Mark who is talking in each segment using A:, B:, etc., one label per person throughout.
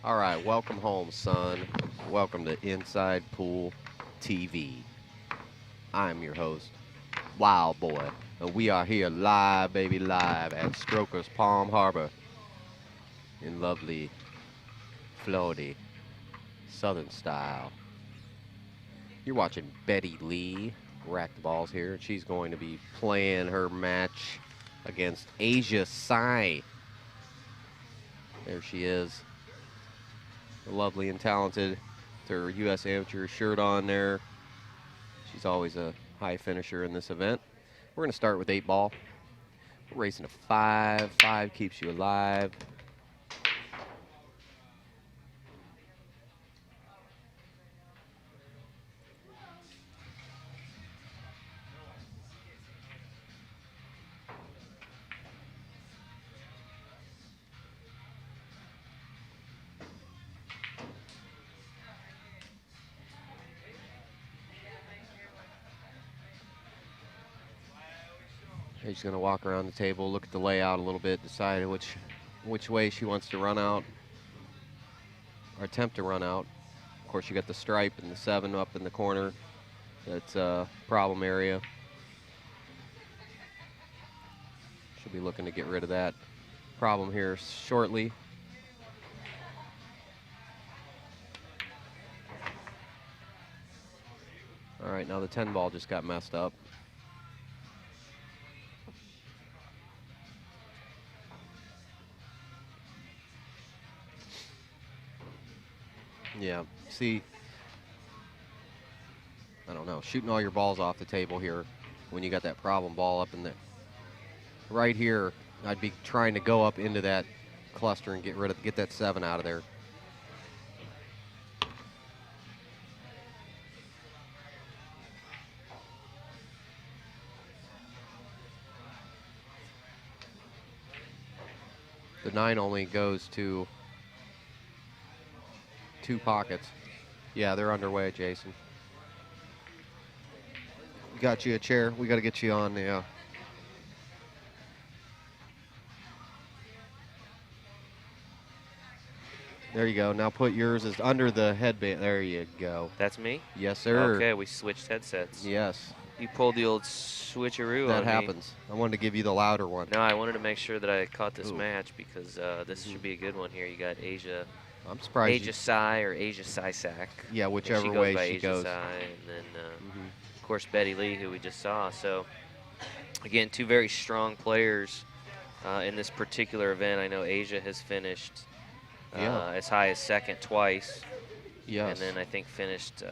A: All right, welcome home, son. Welcome to Inside Pool TV. I'm your host, Wild Boy, and we are here live, baby, live at Strokers Palm Harbor in lovely Florida, Southern style. You're watching Betty Lee rack the balls here. She's going to be playing her match against Asia Sai. There she is, lovely and talented. With her U.S. Amateur shirt on there. She's always a high finisher in this event. We're going to start with 8-ball. We're racing a 5. 5 keeps you alive. She's going to walk around the table, look at the layout a little bit, decide which way she wants to run out or attempt to run out. Of course, you got the stripe and the 7 up in the corner. That's a problem area. She'll be looking to get rid of that problem here shortly. All right, now the 10 ball just got messed up. Yeah, see, I don't know, shooting all your balls off the table here when you got that problem ball up in the, right here, I'd be trying to go up into that cluster and get that 7 out of there. The 9 only goes to 2 pockets. Yeah, they're underway, Jason. Got you a chair. We got to get you on, yeah. There you go. Now put yours as under the headband. There you go.
B: That's me?
A: Yes, sir.
B: Okay, we switched headsets.
A: Yes.
B: You pulled the old switcheroo
A: That
B: on me.
A: happens. I wanted to give you the louder one.
B: No, I wanted to make sure that I caught this
A: Ooh.
B: match because this should be a good one here. You got Asia.
A: I'm surprised.
B: Asia Sai or Asia Cycak.
A: Yeah, whichever
B: she goes
A: way
B: by
A: she
B: Asia
A: goes.
B: Sai, and then of course Betty Lee, who we just saw. So again, 2 very strong players in this particular event. I know Asia has finished as high as 2nd twice.
A: Yes.
B: And then I think finished.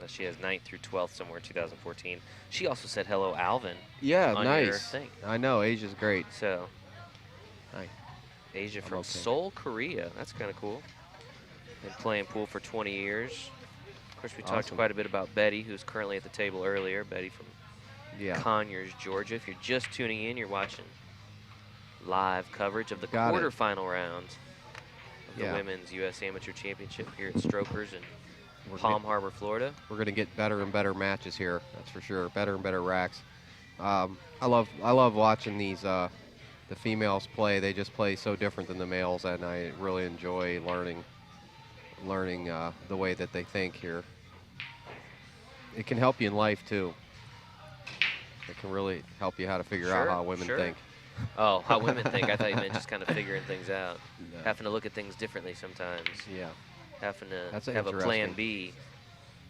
B: She has 9th through 12th somewhere in 2014. She also said hello, Alvin.
A: Yeah,
B: on
A: nice.
B: Your thing.
A: I know, Asia's great.
B: So,
A: Hi.
B: Asia from Seoul, Korea. That's kind of cool. Been playing pool for 20 years. Of course, we talked quite a bit about Betty, who's currently at the table earlier. Betty from Conyers, Georgia. If you're just tuning in, you're watching live coverage of the quarterfinal round of the Women's U.S. Amateur Championship here at Strokers in Palm Harbor, Florida.
A: We're going to get better and better matches here, that's for sure. Better and better racks. I love watching these the females play. They just play so different than the males, and I really enjoy learning the way that they think here. It can help you in life too. It can really help you how to figure out how women think.
B: Oh, how women think. I thought you meant just kind of figuring things out. No. Having to look at things differently sometimes.
A: Yeah.
B: Having to have a plan B.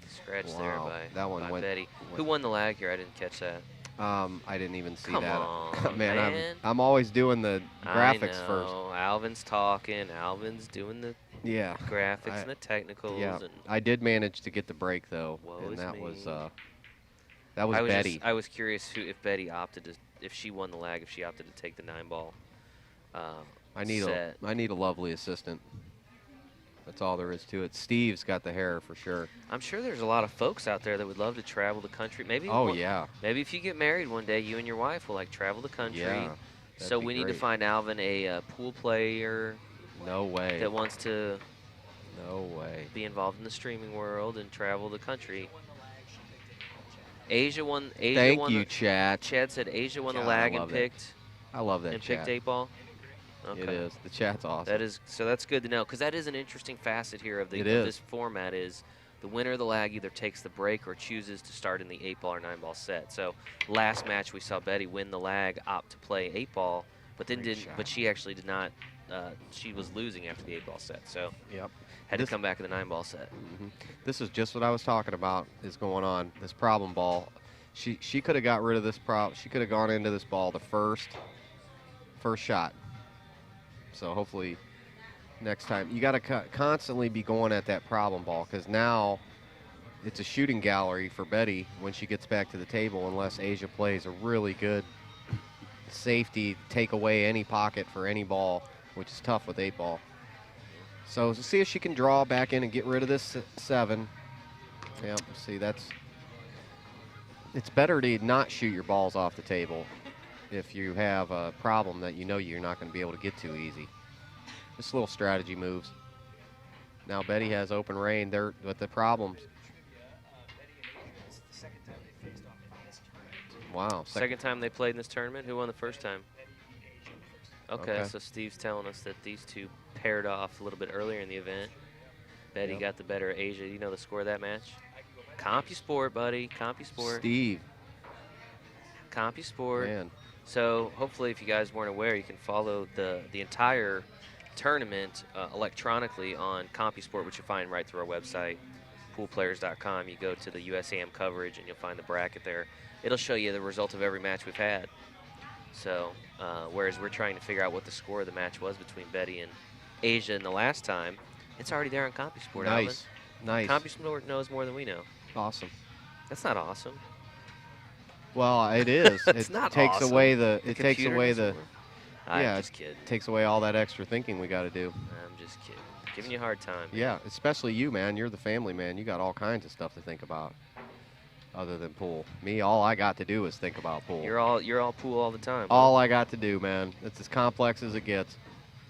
B: Scratch there by Betty. Who won the lag here? I didn't catch that.
A: I didn't even see
B: Come
A: that.
B: on,
A: man. I'm always doing the graphics first.
B: Alvin's talking. Alvin's doing the graphics and the technicals.
A: Yeah.
B: And
A: I did manage to get the break though, and that was Betty.
B: I was curious if Betty opted to, if she won the lag, if she opted to take the 9-ball.
A: I need a lovely assistant. That's all there is to it. Steve's got the hair for sure.
B: I'm sure there's a lot of folks out there that would love to travel the country. Maybe. Maybe if you get married one day, you and your wife will like travel the country.
A: Yeah,
B: so we need to find Alvin a pool player.
A: No way.
B: That wants to.
A: No way.
B: Be involved in the streaming world and travel the country. Asia won.
A: Thank you, Chad.
B: Chad said Asia won the lag and picked.
A: I love that.
B: And picked 8-ball. Okay.
A: It is. The chat's awesome.
B: That is, so that's good to know, because that is an interesting facet here of this format is the winner of the lag either takes the break or chooses to start in the 8-ball or 9-ball set. So last match we saw Betty win the lag, opt to play 8-ball, but then but she actually did not. She was losing after the 8-ball set, so had to come back in the 9-ball set.
A: This is just what I was talking about is going on. This problem ball. She could have got rid of this problem. She could have gone into this ball the first shot. So hopefully next time you got to constantly be going at that problem ball, because now it's a shooting gallery for Betty when she gets back to the table, unless Asia plays a really good safety, take away any pocket for any ball, which is tough with 8-ball. So see if she can draw back in and get rid of this 7. Yeah, see, it's better to not shoot your balls off the table if you have a problem that you know you're not going to be able to get to easy. Just little strategy moves. Now Betty has open reign there with the problems. Wow.
B: Second time they played in this tournament. Who won the first time? Okay, so Steve's telling us that these two paired off a little bit earlier in the event. Betty got the better of Asia. You know the score of that match? CompuSport, buddy. CompuSport.
A: Steve.
B: CompuSport.
A: Man.
B: So hopefully, if you guys weren't aware, you can follow the entire tournament electronically on CompuSport, which you'll find right through our website, poolplayers.com. You go to the USAM coverage, and you'll find the bracket there. It'll show you the result of every match we've had. So, whereas we're trying to figure out what the score of the match was between Betty and Asia in the last time, it's already there on CompuSport.
A: Nice.
B: Alvin. Nice. CompuSport knows more than we know.
A: Awesome.
B: That's not awesome.
A: Well, it is.
B: It's
A: it
B: not
A: takes
B: awesome.
A: away the.
B: The
A: it takes away the.
B: I'm just kidding.
A: Takes away all that extra thinking we got to do.
B: I'm just kidding. Giving you a hard time.
A: Yeah, especially you, man. You're the family man. You got all kinds of stuff to think about, other than pool. Me, all I got to do is think about pool.
B: You're all pool all the time.
A: All I got to do, man. It's as complex as it gets.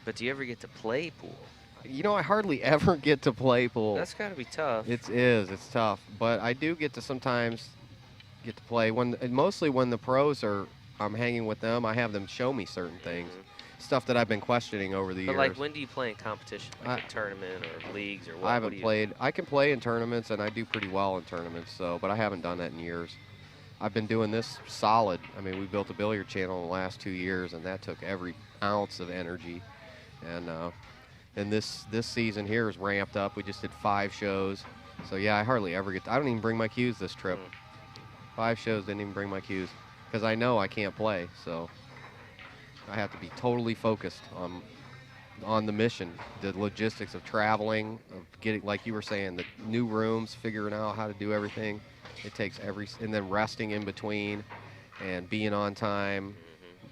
B: But do you ever get to play pool?
A: You know, I hardly ever get to play pool.
B: That's got to be tough.
A: It is. It's tough. But I do get to sometimes get to play mostly when the pros are. I'm hanging with them. I have them show me certain things, stuff that I've been questioning over the years.
B: But like, when do you play in competition, like a tournament or leagues or what?
A: I haven't played. I can play in tournaments, and I do pretty well in tournaments. But I haven't done that in years. I've been doing this solid. I mean, we built a billiard channel in the last 2 years, and that took every ounce of energy. And this season here is ramped up. We just did 5 shows. So yeah, I hardly ever get. I don't even bring my cues this trip. 5 shows, didn't even bring my cues, because I know I can't play. So I have to be totally focused on the mission, the logistics of traveling, of getting, like you were saying, the new rooms, figuring out how to do everything. It takes and then resting in between, and being on time,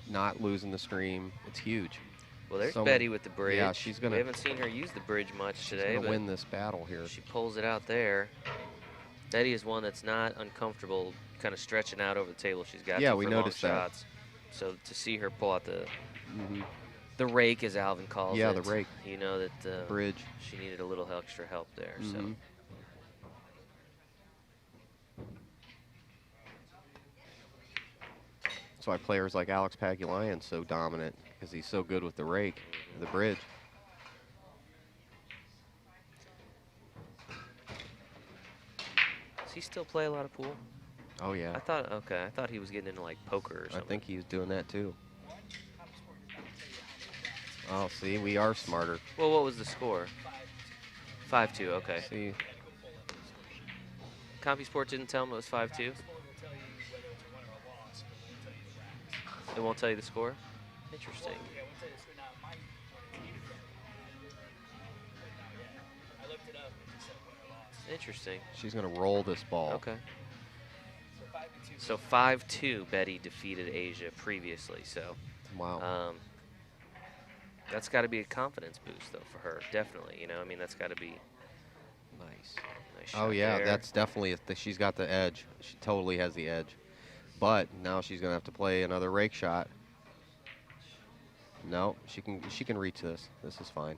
A: not losing the stream. It's huge.
B: Well, there's Betty with the bridge.
A: Yeah, she's gonna.
B: We haven't seen her use the bridge much today.
A: She's gonna win this battle here.
B: She pulls it out there. Betty is one that's not uncomfortable, kind of stretching out over the table. She's got
A: we noticed
B: shots. So to see her pull out the rake, as Alvin calls it.
A: Yeah, the rake.
B: You know that
A: bridge.
B: She needed a little extra help there. So.
A: That's why players like Alex Pagulayan's so dominant, because he's so good with the rake, the bridge.
B: Does he still play a lot of pool?
A: Oh yeah.
B: I thought he was getting into like poker or something.
A: I think he was doing that too. Oh, see, we are smarter.
B: Well, what was the score? 5-2. Okay.
A: See.
B: CompuSport didn't tell him it was 5-2. It won't tell you the score? Interesting. Interesting.
A: She's going to roll this ball.
B: Okay. So 5-2, Betty defeated Asia previously. So
A: wow.
B: That's got to be a confidence boost, though, for her. Definitely. You know, I mean, that's got to be
A: nice.
B: Oh
A: yeah, that's definitely she's got the edge. She totally has the edge. But now she's going to have to play another rake shot. No, she can reach this. This is fine.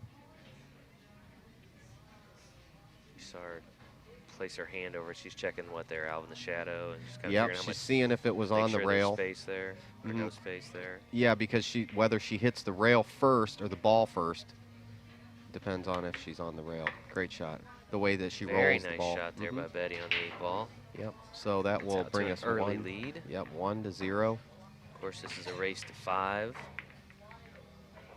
B: You saw her place her hand over. She's checking what they're out in the shadow, and just kind of figuring how much.
A: She's seeing if it was on the rail.
B: Space there, or no space there.
A: Yeah, because whether she hits the rail first or the ball first depends on if she's on the rail. Great shot. The way that she rolls the ball.
B: Very nice shot there by Betty on the 8-ball.
A: Yep. So that will bring us
B: early lead.
A: Yep, 1-0.
B: Of course, this is a race to 5.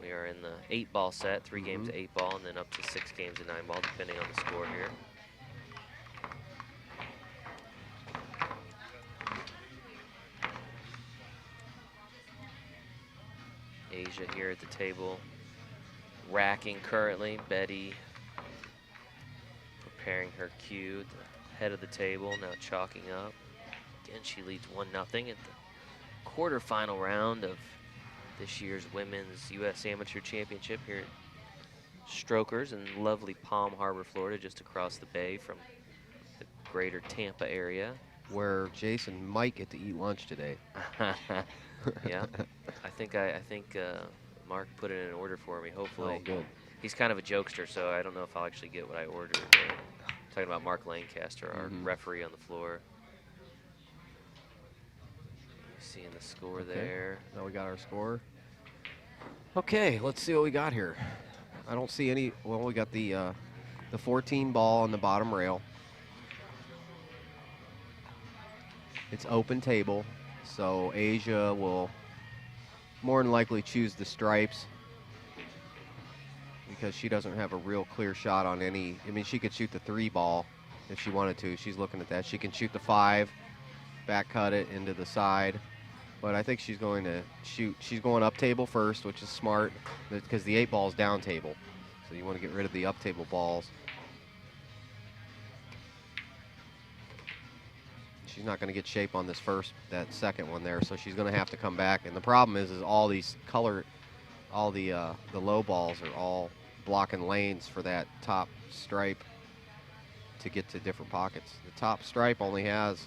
B: We are in the 8-ball set, 3 games of 8-ball, and then up to 6 games of 9-ball, depending on the score here. Asia here at the table, racking currently. Betty preparing her cue at the head of the table, now chalking up. Again, she leads 1-0 at the quarterfinal round of this year's Women's U.S. Amateur Championship here at Strokers in lovely Palm Harbor, Florida, just across the bay from the greater Tampa area.
A: Where Jason might get to eat lunch today.
B: Yeah, I think Mark put it in an order for me, hopefully.
A: Oh, good.
B: He's kind of a jokester, so I don't know if I'll actually get what I ordered. Talking about Mark Lancaster, our referee on the floor. Seeing the score there.
A: Now we got our score. Okay, let's see what we got here. I don't see any. Well, we got the 14 ball on the bottom rail. It's open table, so Asia will more than likely choose the stripes because she doesn't have a real clear shot on any. I mean, she could shoot the 3 ball if she wanted to. She's looking at that. She can shoot the 5, back cut it into the side. But I think she's going to shoot. She's going up table first, which is smart because the 8 ball is down table. So you want to get rid of the up table balls. She's not going to get shape on that second one there, so she's going to have to come back. And the problem is all these the low balls are all blocking lanes for that top stripe to get to different pockets. The top stripe only has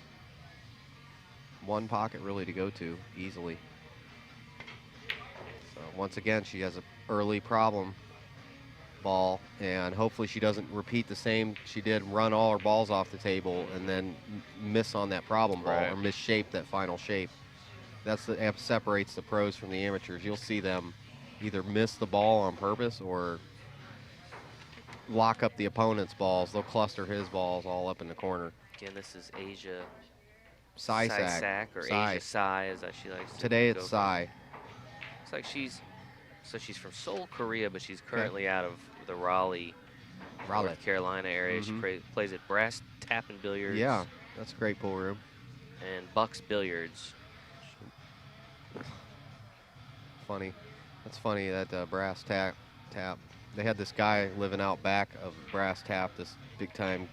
A: 1 pocket really to go to easily. So once again, she has an early problem ball, and hopefully she doesn't repeat the same she did, run all her balls off the table and then miss on that problem ball or misshape that final shape. That's the separates the pros from the amateurs. You'll see them either miss the ball on purpose or lock up the opponent's balls. They'll cluster his balls all up in the corner.
B: Again, this is Asia
A: Cycak,
B: or Asia Cy, as she likes to
A: Today it's Cy.
B: It's like she's from Seoul, Korea, but she's currently out of the Raleigh, North Carolina area. She plays at Brass Tap and Billiards.
A: Yeah, that's a great pool room.
B: And Bucks Billiards.
A: Funny. That's funny that Brass Tap. They had this guy living out back of Brass Tap, this big-time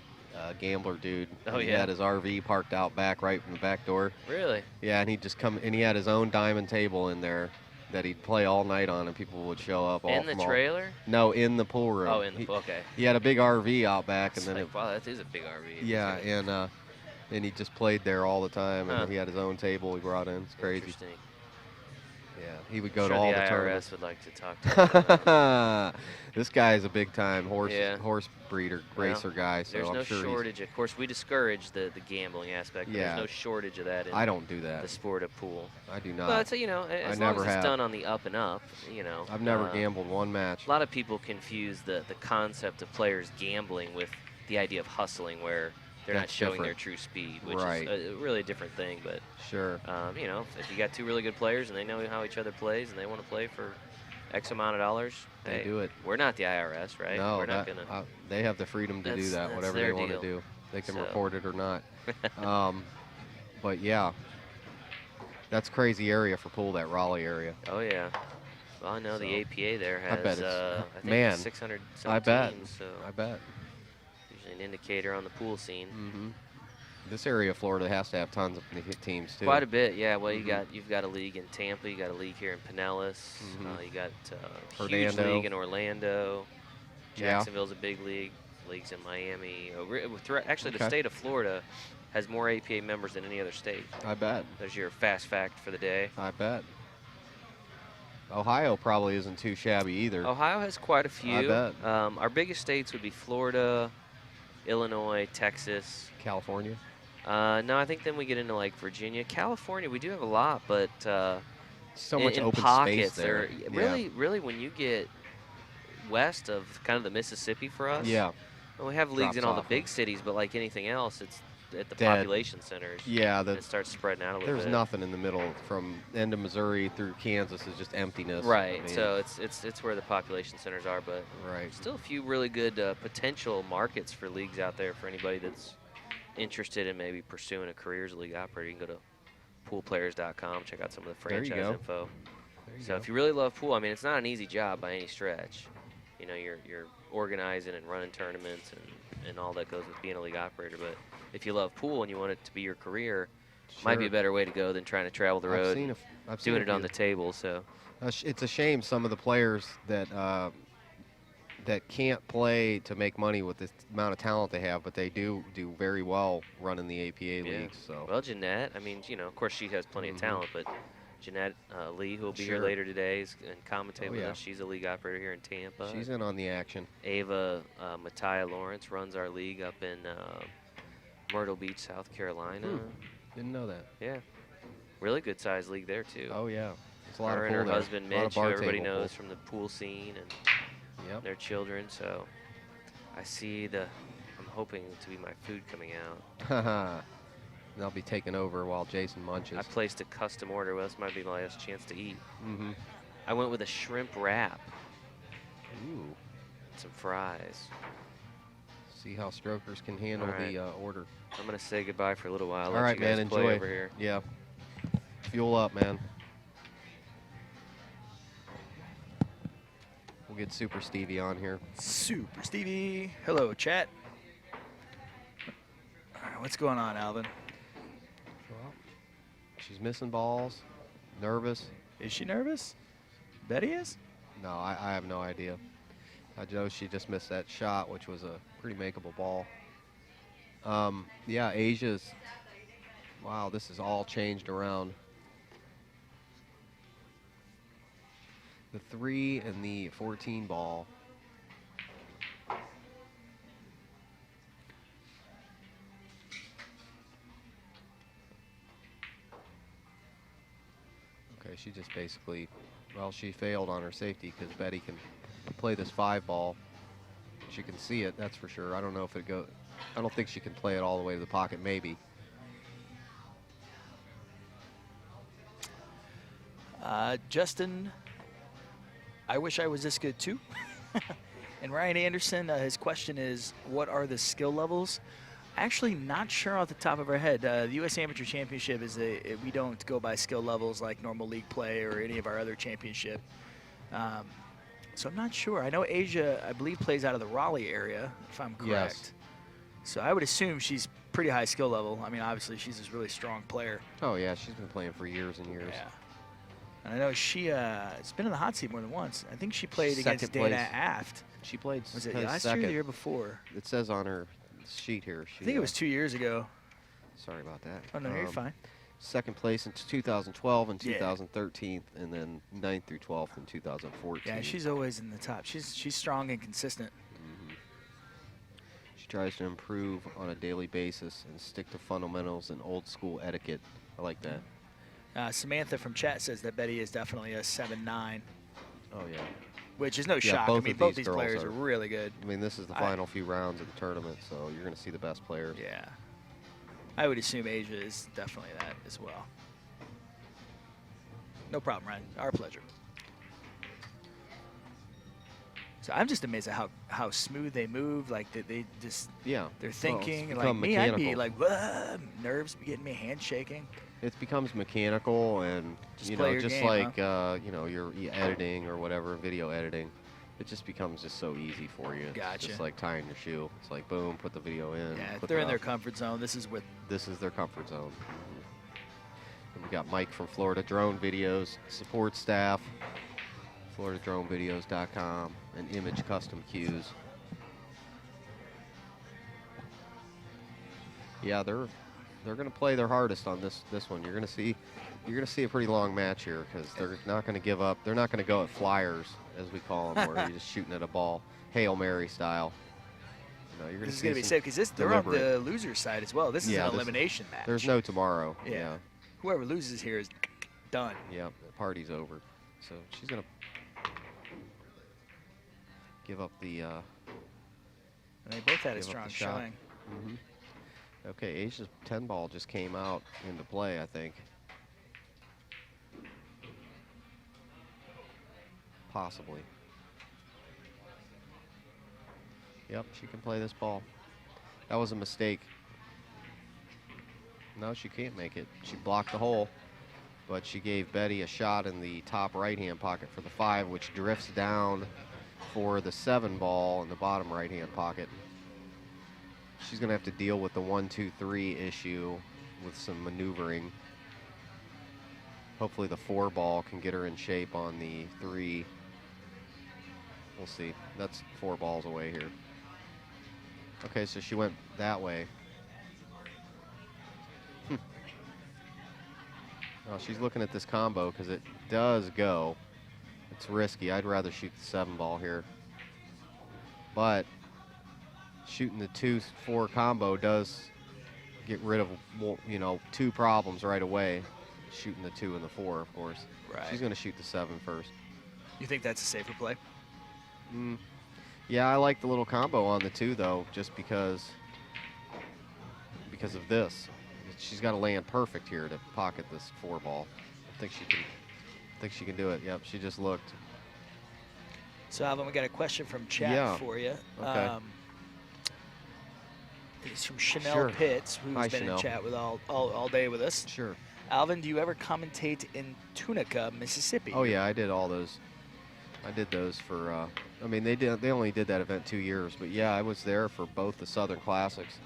A: gambler dude.
B: Oh,
A: he
B: yeah.
A: had his RV parked out back right from the back door.
B: Really?
A: Yeah, and he'd just come, and he had his own diamond table in there that he'd play all night on, and people would show up.
B: In the trailer?
A: No, in the pool room.
B: Oh, in the pool, okay.
A: He had a big RV out back. And then
B: wow, that is a big RV.
A: Yeah, and he just played there all the time, and he had his own table he brought in. It's crazy.
B: Interesting.
A: Yeah, he would go to all the
B: IRS
A: tournaments.
B: would like to talk to him.
A: This guy is a big-time horse breeder, racer guy, so
B: there's
A: I'm
B: no
A: sure
B: shortage. Of course, we discourage the gambling aspect, but there's no shortage of that in
A: I don't do that.
B: the sport of pool.
A: I do not.
B: But, you know, as long as it's done on the up and up, you know.
A: I've never gambled one match.
B: A lot of people confuse the concept of players gambling with the idea of hustling, where they're not showing their true speed, which is a really different thing. But
A: sure,
B: you know, if you got 2 really good players and they know how each other plays and they want to play for X amount of dollars,
A: they do it.
B: We're not the IRS, right?
A: No,
B: we're not gonna.
A: They have the freedom to do that, whatever they want to do. They can report it or not. But yeah, that's crazy area for pool, that Raleigh area.
B: Oh yeah. Well, I know the APA there has, I think,
A: man,
B: 600
A: I bet.
B: teams. So
A: I bet.
B: Usually an indicator on the pool scene.
A: This area of Florida has to have tons of teams too.
B: Quite a bit, yeah. Well, you've got a league in Tampa, you got a league here in Pinellas, you got a huge league in Orlando. Jacksonville's a big league. Leagues in Miami. Actually, the state of Florida has more APA members than any other state.
A: I bet.
B: There's your fast fact for the day.
A: I bet. Ohio probably isn't too shabby either.
B: Ohio has quite a few.
A: I bet.
B: Our biggest states would be Florida, Illinois, Texas.
A: California?
B: No, I think then we get into like Virginia. California, we do have a lot, but
A: so much
B: in
A: open
B: pockets,
A: space there.
B: Really, when you get west of kind of the Mississippi for us, well, we have leagues in all the big cities, but like anything else, it's at the population centers.
A: Yeah,
B: it starts spreading out a little bit.
A: There's nothing in the middle from end of Missouri through Kansas is just emptiness.
B: Right. I mean, so it's where the population centers are, but still a few really good potential markets for leagues out there for anybody that's interested in maybe pursuing a career as a league operator. You can go to poolplayers.com, check out some of the franchise info. So if you really love pool, I mean, it's not an easy job by any stretch. You know, you're organizing and running tournaments and all that goes with being a league operator. But if you love pool and you want it to be your career, might be a better way to go than trying to travel the road doing it on the table. So
A: it's a shame some of the players that that can't play to make money with this amount of talent they have, but they do very well running the APA leagues. So
B: well, Jeanette, I mean, you know, of course she has plenty of talent, but Jeanette Lee, who will be here later today, and commentate with us. She's a league operator here in Tampa.
A: She's in on the action.
B: Ava Mattia Lawrence runs our league up in Myrtle Beach, South Carolina.
A: Didn't know that.
B: Yeah, really good sized league there too.
A: Oh yeah, there's a lot
B: her
A: of pool
B: and her
A: there.
B: husband Mitch, who everybody knows from the pool scene, and their children. So I see I'm hoping to be my food coming out.
A: They'll be taking over while Jason munches.
B: I placed a custom order. Well, this might be my last chance to eat. I went with a shrimp wrap.
A: Ooh.
B: Some fries.
A: See how strokers can handle the order.
B: I'm going to say goodbye for a little while.
A: All right, man. Enjoy
B: over here.
A: Yeah. Fuel up, man. We'll get Super Stevie on here.
C: Super Stevie. Hello, chat. What's going on, Alvin?
A: Well, she's missing balls. Nervous.
C: Is she nervous? Betty is?
A: No, I have no idea. I know she just missed that shot, which was a pretty makeable ball. Yeah, Asia's. Wow, this is all changed around. The 3 and the 14 ball. Okay, she just basically, well, she failed on her safety because Betty can play this 5 ball. She can see it, that's for sure. I don't know if it goes. I don't think she can play it all the way to the pocket, maybe.
C: Justin, I wish I was this good too. And Ryan Anderson, his question is, what are the skill levels? Actually, not sure off the top of our head. The U.S. Amateur Championship is we don't go by skill levels like normal league play or any of our other championship. So I'm not sure. I know Asia, I believe, plays out of the Raleigh area, if I'm correct.
A: Yes.
C: So I would assume she's pretty high skill level. I mean, obviously, she's this really strong player.
A: Oh, yeah, she's been playing for years and years.
C: Yeah. And I know it's been in the hot seat more than once. I think she played against Dana Aft.
A: She played
C: Was it last year or the year before?
A: It says on her sheet here.
C: I think it was 2 years ago.
A: Sorry about that.
C: Oh, no, you're fine.
A: Second place in 2012 and 2013, and then 9th through 12th in 2014.
C: Yeah, she's always in the top. She's strong and consistent.
A: She tries to improve on a daily basis and stick to fundamentals and old school etiquette. I like that.
C: Samantha from chat says that Betty is definitely a 7'9".
A: Oh, yeah.
C: Which is no shock. I mean, both these players are really good.
A: I mean, this is the final few rounds of the tournament, so you're going to see the best players.
C: Yeah. I would assume Asia is definitely that as well. No problem, Ryan. Our pleasure. So I'm just amazed at how smooth they move. Like they just they're thinking.
A: Well,
C: like me,
A: mechanical.
C: I'd be like, nerves be getting me, hand shaking.
A: It becomes mechanical, and just like you know, you're editing or whatever, video editing. It just becomes just so easy for you.
C: Gotcha.
A: It's just like tying your shoe. It's like boom, put the video in.
C: Yeah, if they're in their comfort zone. This is
A: their comfort zone. And we got Mike from Florida Drone Videos, support staff, FloridaDroneVideos.com, and Image Custom Cues. Yeah, they're going to play their hardest on this one. You're going to see a pretty long match here because they're not going to give up. They're not going to go at flyers, as we call them, where you're just shooting at a ball, Hail Mary style. No, you're
C: this is going to be safe because they're on the loser side as well. This is an elimination match.
A: There's no tomorrow.
C: Yeah. Whoever loses here is done.
A: Yeah, the party's over. So she's going to give up the.
C: They both had a strong showing.
A: Mm-hmm. Okay, Asia's 10 ball just came out into play, I think. Possibly. Yep, she can play this ball. That was a mistake. No, she can't make it. She blocked the hole, but she gave Betty a shot in the top right-hand pocket for the 5, which drifts down for the 7 ball in the bottom right-hand pocket. She's going to have to deal with the 1-2-3 issue with some maneuvering. Hopefully the 4 ball can get her in shape on the 3. We'll see. That's 4 balls away here. Okay, so she went that way. Well, she's looking at this combo because it does go. It's risky. I'd rather shoot the 7 ball here. But shooting the 2-4 combo does get rid of, you know, 2 problems right away. Shooting the 2 and the 4, of course.
C: Right.
A: She's going to shoot the 7 first.
C: You think that's a safer play?
A: Yeah, I like the little combo on the 2 though, just because of this. She's got to land perfect here to pocket this 4 ball. I think she can do it. Yep, she just looked.
C: So Alvin, we got a question from chat for you.
A: Okay.
C: It's from Chanel Pitts, who's been
A: Chanel.
C: in chat with all day with us.
A: Sure.
C: Alvin, do you ever commentate in Tunica, Mississippi?
A: Oh yeah, I did all those. I did those for. I mean, they only did that event 2 years, but yeah, I was there for both the Southern Classics.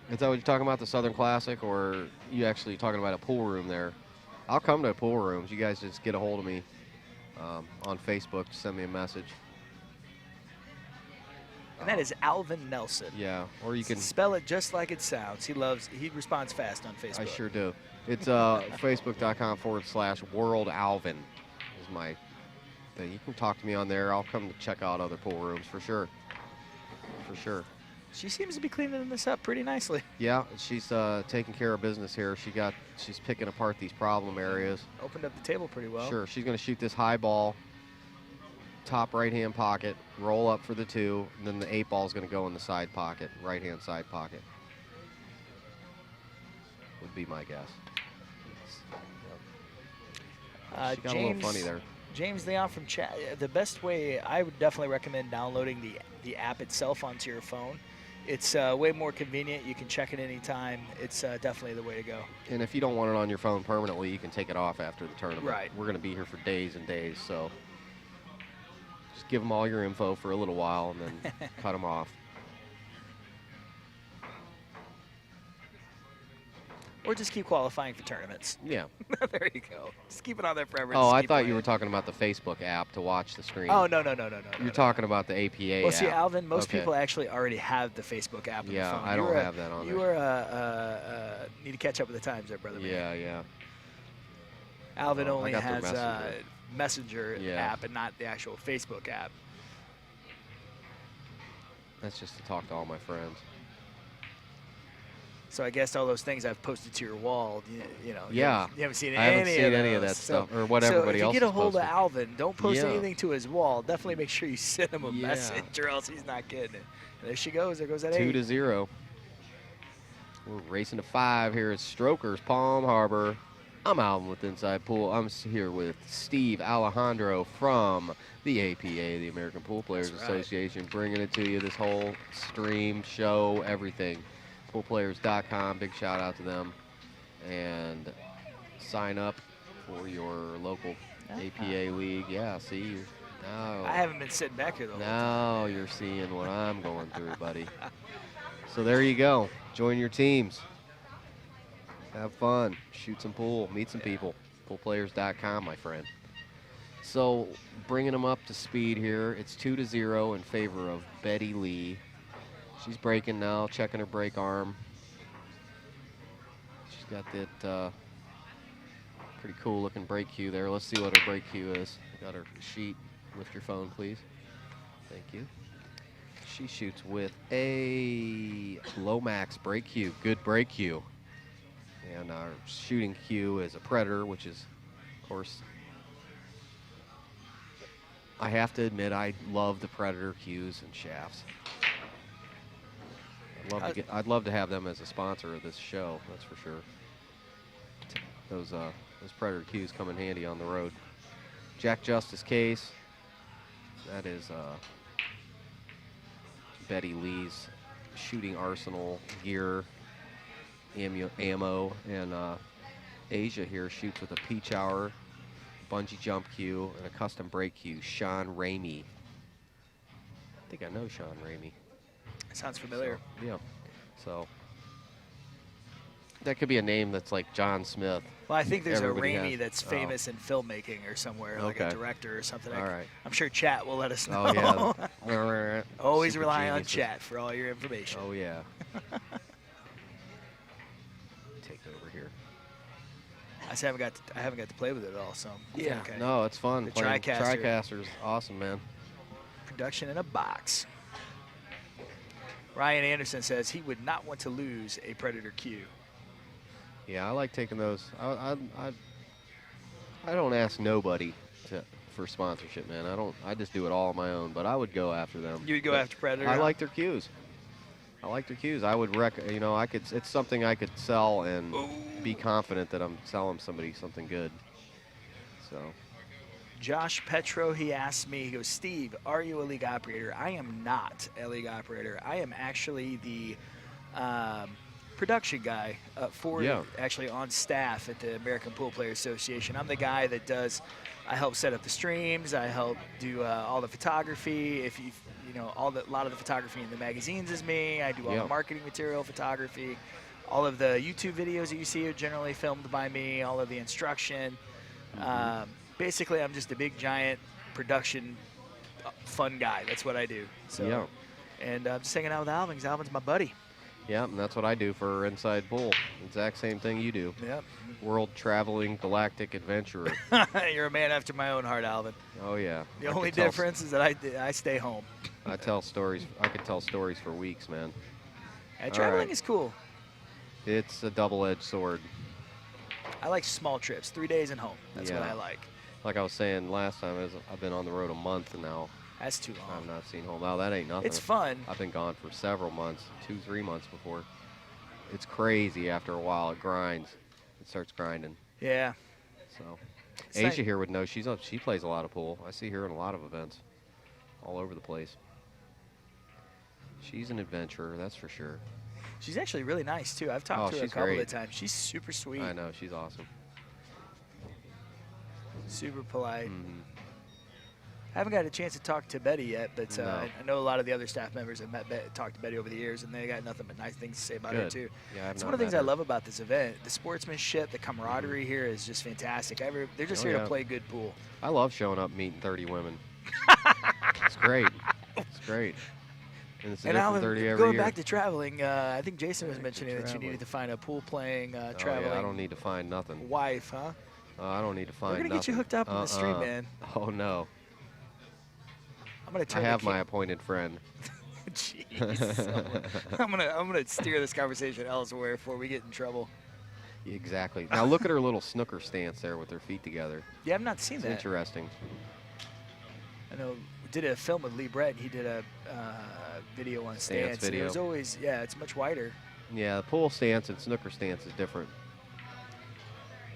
A: Is that what you're talking about, the Southern Classic, or you actually talking about a pool room there? I'll come to pool rooms. You guys just get a hold of me on Facebook. Send me a message.
C: And that is Alvin Nelson.
A: Yeah, or you can
C: spell it just like it sounds. He responds fast on Facebook.
A: I sure do. It's facebook.com/World Alvin is my thing. You can talk to me on there. I'll come to check out other pool rooms for sure. For sure.
C: She seems to be cleaning this up pretty nicely.
A: Yeah, she's taking care of business here. She's picking apart these problem areas.
C: Opened up the table pretty well.
A: Sure, she's going to shoot this high ball, top right-hand pocket, roll up for the 2, and then the 8 ball is going to go in the side pocket, right-hand side pocket. Would be my guess. She got a little funny there.
C: James Leon from chat. The best way, I would definitely recommend downloading the app itself onto your phone. It's way more convenient. You can check it anytime. It's definitely the way to go.
A: And if you don't want it on your phone permanently, you can take it off after the tournament.
C: Right.
A: We're going to be here for days and days, so just give them all your info for a little while and then cut them off.
C: Or just keep qualifying for tournaments.
A: Yeah.
C: There you go. Just keep it on there forever.
A: Oh, I thought you were talking about the Facebook app to watch the stream.
C: Oh, no.
A: You're talking about the APA app.
C: Well, see, Alvin, most people actually already have the Facebook app on the phone.
A: I don't have that on there.
C: You need to catch up with the times there, brother.
A: Yeah.
C: Alvin only has Messenger app and not the actual Facebook app.
A: That's just to talk to all my friends.
C: So I guess all those things I've posted to your wall, you know.
A: Yeah.
C: You haven't seen
A: I haven't seen any of that stuff, or what everybody else
C: So if you get a hold
A: posted.
C: of Alvin, don't post anything to his wall. Definitely make sure you send him a
A: Yeah.
C: message, or else he's not getting it. And there she goes. There goes that 8.
A: 2-0. We're racing to 5 here at Strokers, Palm Harbor. I'm Alvin with Inside Pool. I'm here with Steve Alejandro from the APA, the American Pool Players Association, bringing it to you, this whole stream, show, everything. Poolplayers.com, big shout out to them. And sign up for your local APA league. Yeah, see, now
C: I haven't been sitting back here the whole time.
A: Now you're seeing what I'm going through, buddy. So there you go. Join your teams. Have fun. Shoot some pool. Meet some people. Poolplayers.com, my friend. So bringing them up to speed here. It's 2-0 in favor of Betty Lee. She's breaking now, checking her brake arm. She's got that pretty cool looking brake cue there. Let's see what her brake cue is. Got her sheet. Lift your phone, please. Thank you. She shoots with a Lomax break cue. Good break cue. And our shooting cue is a Predator, which is, of course, I have to admit I love the Predator cues and shafts. I'd love to have them as a sponsor of this show. That's for sure. Those Predator cues come in handy on the road. Jack Justice case. That is Betty Lee's shooting arsenal gear, ammo, and Asia here shoots with a Peach Hour bungee jump cue and a custom break cue. Sean Ramey. I think I know Sean Ramey.
C: It sounds familiar.
A: So, yeah. So that could be a name that's like John Smith.
C: Well, I think there's a Ramey that's famous in filmmaking or somewhere, like a director or something.
A: All right.
C: I'm sure chat will let us know.
A: Oh, yeah.
C: Always rely on chat for all your information.
A: Oh, yeah. Take over here.
C: I haven't got to play with it at all, so
A: yeah.
C: okay.
A: No, it's fun.
C: The TriCaster.
A: TriCaster's awesome, man.
C: Production in a box. Ryan Anderson says he would not want to lose a Predator cue.
A: Yeah, I like taking those. I don't ask nobody for sponsorship, man. I just do it all on my own. But I would go after them.
C: You would go after Predator.
A: I like their cues. I would it's something I could sell and be confident that I'm selling somebody something good. So.
C: Josh Petro, he asked me, he goes, Steve, are you a league operator? I am not a league operator. I am actually the production guy actually on staff at the American Pool Players Association. I'm the guy that I help set up the streams. I help do all the photography. A lot of the photography in the magazines is me. I do all the marketing material photography. All of the YouTube videos that you see are generally filmed by me. All of the instruction. Basically, I'm just a big, giant production fun guy. That's what I do. So, and I'm just hanging out with Alvin because Alvin's my buddy.
A: Yeah, and that's what I do for Inside Pool. Exact same thing you do.
C: Yep.
A: World traveling galactic adventurer.
C: You're a man after my own heart, Alvin.
A: Oh yeah.
C: The only difference is that I stay home.
A: I tell stories. I could tell stories for weeks, man.
C: And traveling is cool.
A: It's a double-edged sword.
C: I like small trips, 3 days and home. That's what I like.
A: Like I was saying last time, I've been on the road a month now.
C: That's too long.
A: I've not seen home. Now that ain't nothing.
C: It's fun.
A: I've been gone for several months, 2-3 months before. It's crazy after a while. It grinds. It starts grinding.
C: Yeah.
A: So Asia here would know. She plays a lot of pool. I see her in a lot of events all over the place. She's an adventurer, that's for sure.
C: She's actually really nice, too. I've talked to her a couple of times. She's super sweet.
A: I know. She's awesome.
C: Super polite. I haven't got a chance to talk to Betty yet, but I know a lot of the other staff members have talked to Betty over the years, and they got nothing but nice things to say about her, too.
A: Yeah,
C: it's one of the things I love about this event. The sportsmanship, the camaraderie here is just fantastic. They're just here to play good pool.
A: I love showing up meeting 30 women. It's great. It's great. And it's a different 30 every year.
C: Going back to traveling, I think Jason was mentioning that you needed to find a pool-playing, traveling
A: I don't need to find nothing.
C: Wife, huh?
A: I don't need to find nothing.
C: We're going to get you hooked up on the stream, man.
A: Oh, no.
C: I
A: have my appointed friend.
C: Jeez. I'm gonna steer this conversation elsewhere before we get in trouble.
A: Exactly. Now look at her little snooker stance there with her feet together.
C: Yeah, I've not seen that.
A: Interesting.
C: I know we did a film with Lee Brett. He did a video on stance. Video. It was always, it's much wider.
A: Yeah, the pool stance and snooker stance is different.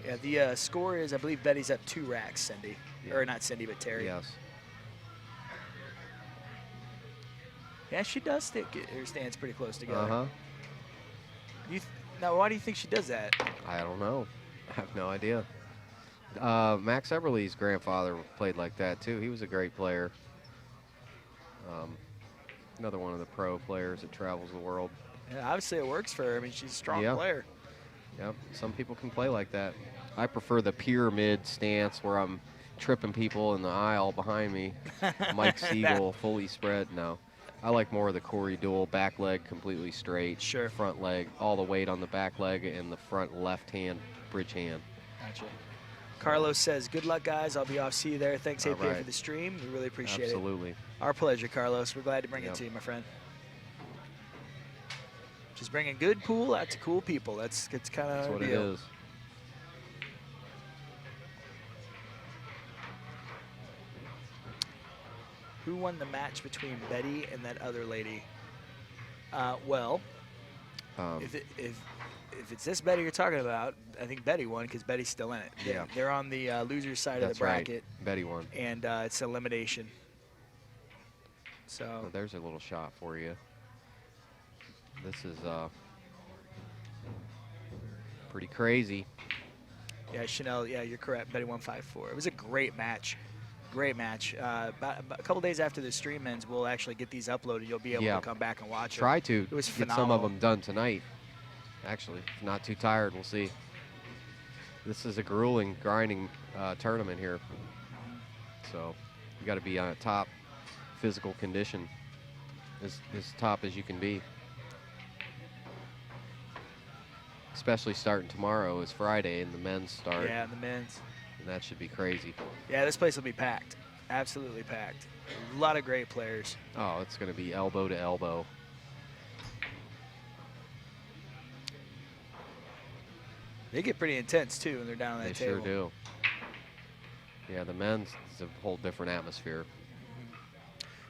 C: Yeah, the score is, I believe Betty's up 2 racks, Cindy. Yeah. Or not Cindy, but Terry.
A: Yes.
C: Yeah, she does stick her stance pretty close together.
A: Uh-huh.
C: Now, why do you think she does that?
A: I don't know. I have no idea. Max Eberle's grandfather played like that, too. He was a great player. Another one of the pro players that travels the world.
C: Yeah, obviously it works for her. I mean, she's a strong player.
A: Yep, some people can play like that. I prefer the pyramid stance where I'm tripping people in the aisle behind me. Mike Siegel, fully spread. No. I like more of the Corey Duel, back leg completely straight, front leg, all the weight on the back leg and the front left hand, bridge hand.
C: Gotcha. Carlos says, good luck, guys. I'll be off. See you there. Thanks, APA,
A: right.
C: for the stream. We really appreciate
A: Absolutely.
C: it. Our pleasure, Carlos. We're glad to bring it to you, my friend. Just bringing good pool out to cool people. That's kind of
A: what
C: deal.
A: it is.
C: Who won the match between Betty and that other lady? If it's this Betty you're talking about, I think Betty won because Betty's still in it.
A: Yeah.
C: They're on the loser side of the bracket.
A: Right. Betty won.
C: And it's elimination. So
A: well, there's a little shot for you. This is pretty crazy.
C: Yeah, Chanel, yeah, you're correct. Betty won 5-4. It was a great match. Great match. About a couple days after the stream ends, we'll actually get these uploaded. You'll be able to come back and watch
A: Try to
C: it was
A: get some of them done tonight. Actually, if not too tired, we'll see. This is a grueling, grinding tournament here. So you got to be on a top physical condition, as top as you can be. Especially starting tomorrow is Friday and the men's start.
C: Yeah, the men's.
A: And that should be crazy.
C: Yeah, this place will be packed. Absolutely packed. A lot of great players.
A: Oh, it's going to be elbow to elbow.
C: They get pretty intense, too, when they're down on that table.
A: They sure do. Yeah, the men's is a whole different atmosphere.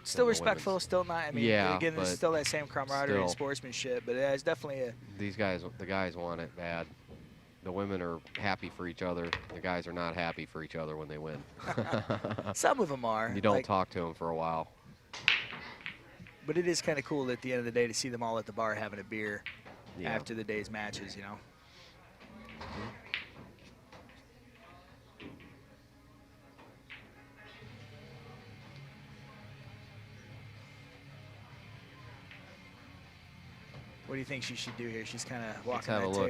C: Still respectful, still not. I mean,
A: yeah,
C: again, there's still that same camaraderie and sportsmanship, but it's definitely a.
A: The guys want it bad. The women are happy for each other. The guys are not happy for each other when they win.
C: Some of them are.
A: You don't talk to them for a while.
C: But it is kind of cool at the end of the day to see them all at the bar having a beer after the day's matches, you know. What do you think she should do here? She's kind of walking that table.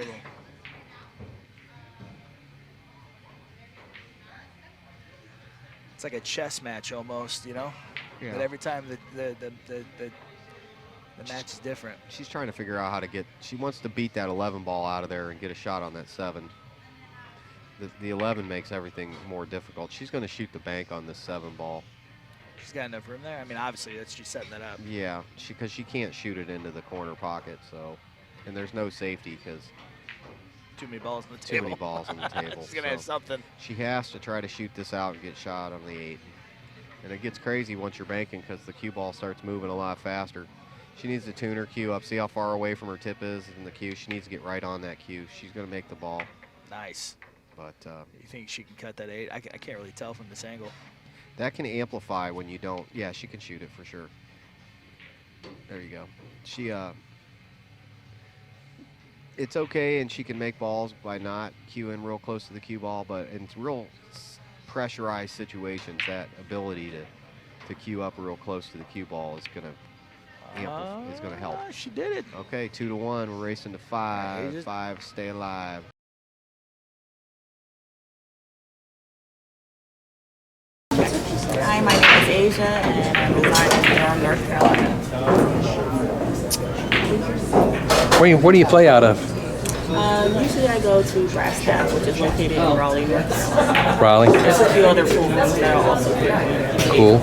C: It's like a chess match almost, you know? Yeah. But every time the match is different.
A: She's trying to figure out how to get, she wants to beat that 11 ball out of there and get a shot on that 7. The 11 makes everything more difficult. She's going to shoot the bank on this 7 ball.
C: She's got enough room there. I mean, obviously, that's just setting that up.
A: Yeah, because she can't shoot it into the corner pocket. So, and there's no safety because
C: too many balls on the table.
A: Too many balls on the table.
C: She's gonna have something.
A: She has to try to shoot this out and get shot on the 8. And it gets crazy once you're banking because the cue ball starts moving a lot faster. She needs to tune her cue up, see how far away from her tip is in the cue. She needs to get right on that cue. She's going to make the ball.
C: Nice.
A: But
C: you think she can cut that 8? I can't really tell from this angle.
A: That can amplify when you don't. Yeah, she can shoot it for sure. There you go. She it's okay, and she can make balls by not cueing real close to the cue ball, but in real pressurized situations, that ability to cue up real close to the cue ball is gonna help.
C: She did it.
A: Okay, 2-1. We're racing to 5. 5, stay alive.
D: Hi, my name is Asia, and I reside in Durham, North Carolina.
E: Where do you play out of?
D: Usually I go to Brass Staff, which is located in Raleigh, North Carolina.
E: Raleigh?
D: There's a few other pool rooms that are also here.
E: Cool.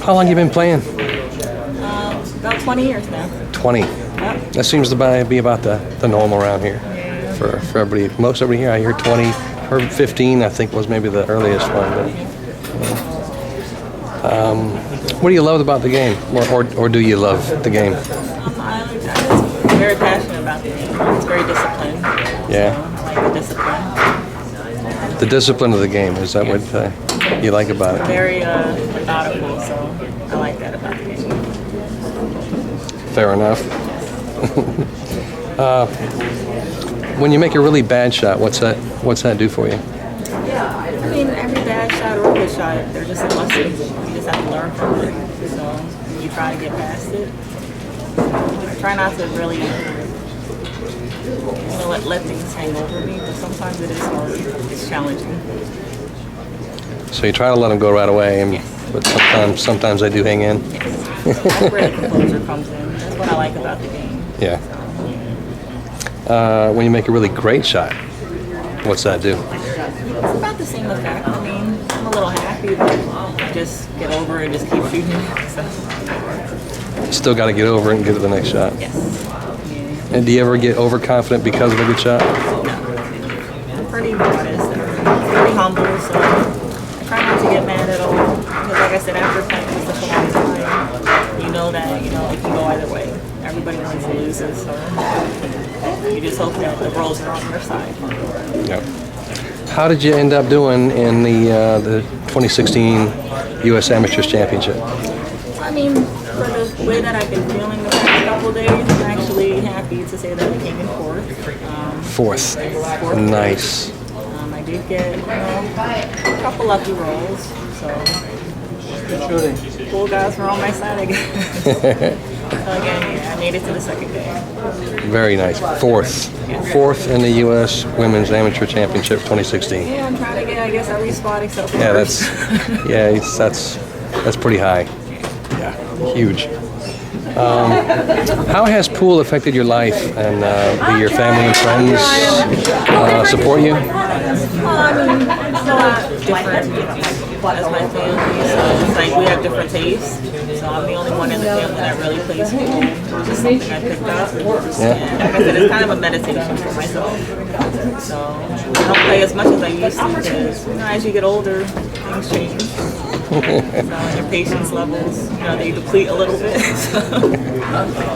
E: How long you been playing?
D: About 20 years now.
E: 20?
D: Yep.
E: That seems to be about the norm around here.
D: Yeah.
E: For everybody. Most everybody here, I hear 20 or 15, I think was maybe the earliest one. But, what do you love about the game? Or do you love the game?
D: I'm very passionate about the game. It's very disciplined.
E: Yeah.
D: So I like the discipline.
E: The discipline of the game, is that what you like about it?
D: Very methodical, so I like that about the game.
E: Fair enough. When you make a really bad shot, what's that do for you?
D: I mean, every bad shot or a good shot, they're just a lesson. You just have to learn from it. So you try to get past it. I try not to really let things hang over me, but sometimes it is hard. It's challenging.
E: So you try to let them go right away, but sometimes they do hang in.
D: Yes. That's where the composure comes in. That's what I like about the game.
E: Yeah. When you make a really great shot, what's that do?
D: It's about the same effect. I mean, I'm a little happy, but I just get over it and just keep shooting. So.
E: You still got to get over it and get to the next shot.
D: Yes.
E: And do you ever get overconfident because of a good shot?
D: No. I'm pretty modest and pretty humble, so I try not to get mad at all. Because like I said, after playing for such a long time, you know that, it can go either way. Everybody wins and loses, so you just hope that the roles are on your side.
E: Yep. How did you end up doing in the 2016 U.S. Amateurs Championship?
D: I mean, for the way that I've been feeling the past couple of days, I'm actually happy to say that I came in fourth. Fourth.
E: Nice.
D: I did get a couple lucky rolls, so cool guys were on my side, I guess. So again, yeah, I made it to the second day.
E: Very nice. Fourth in the U.S. Women's Amateur Championship 2016.
D: Yeah, I'm trying to get, I guess, every spot except for
E: Yeah,
D: first.
E: that's pretty high. Yeah, huge. How has pool affected your life, and do your family and friends support you?
D: Well, I mean, it's a lot different as my family, so it's like we have different tastes. So I'm the only one in the family that really plays pool, which is something I picked up. And like I said, it's kind of a meditation for myself. So I don't play as much as I used to because as you get older, things change. So your patience levels, they deplete a little bit.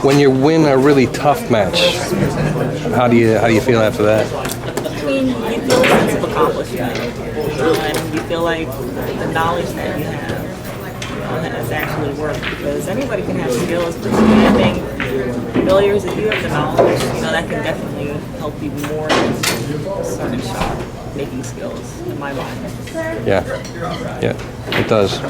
E: When you win a really tough match, how do you feel after that?
D: I mean, you feel a sense of accomplishment, and you feel like the knowledge that you have, has actually worked. Because anybody can have skills, but I think failures, if you have the knowledge, that can definitely help you more than certain shot making skills, in my mind.
E: Yeah, it does.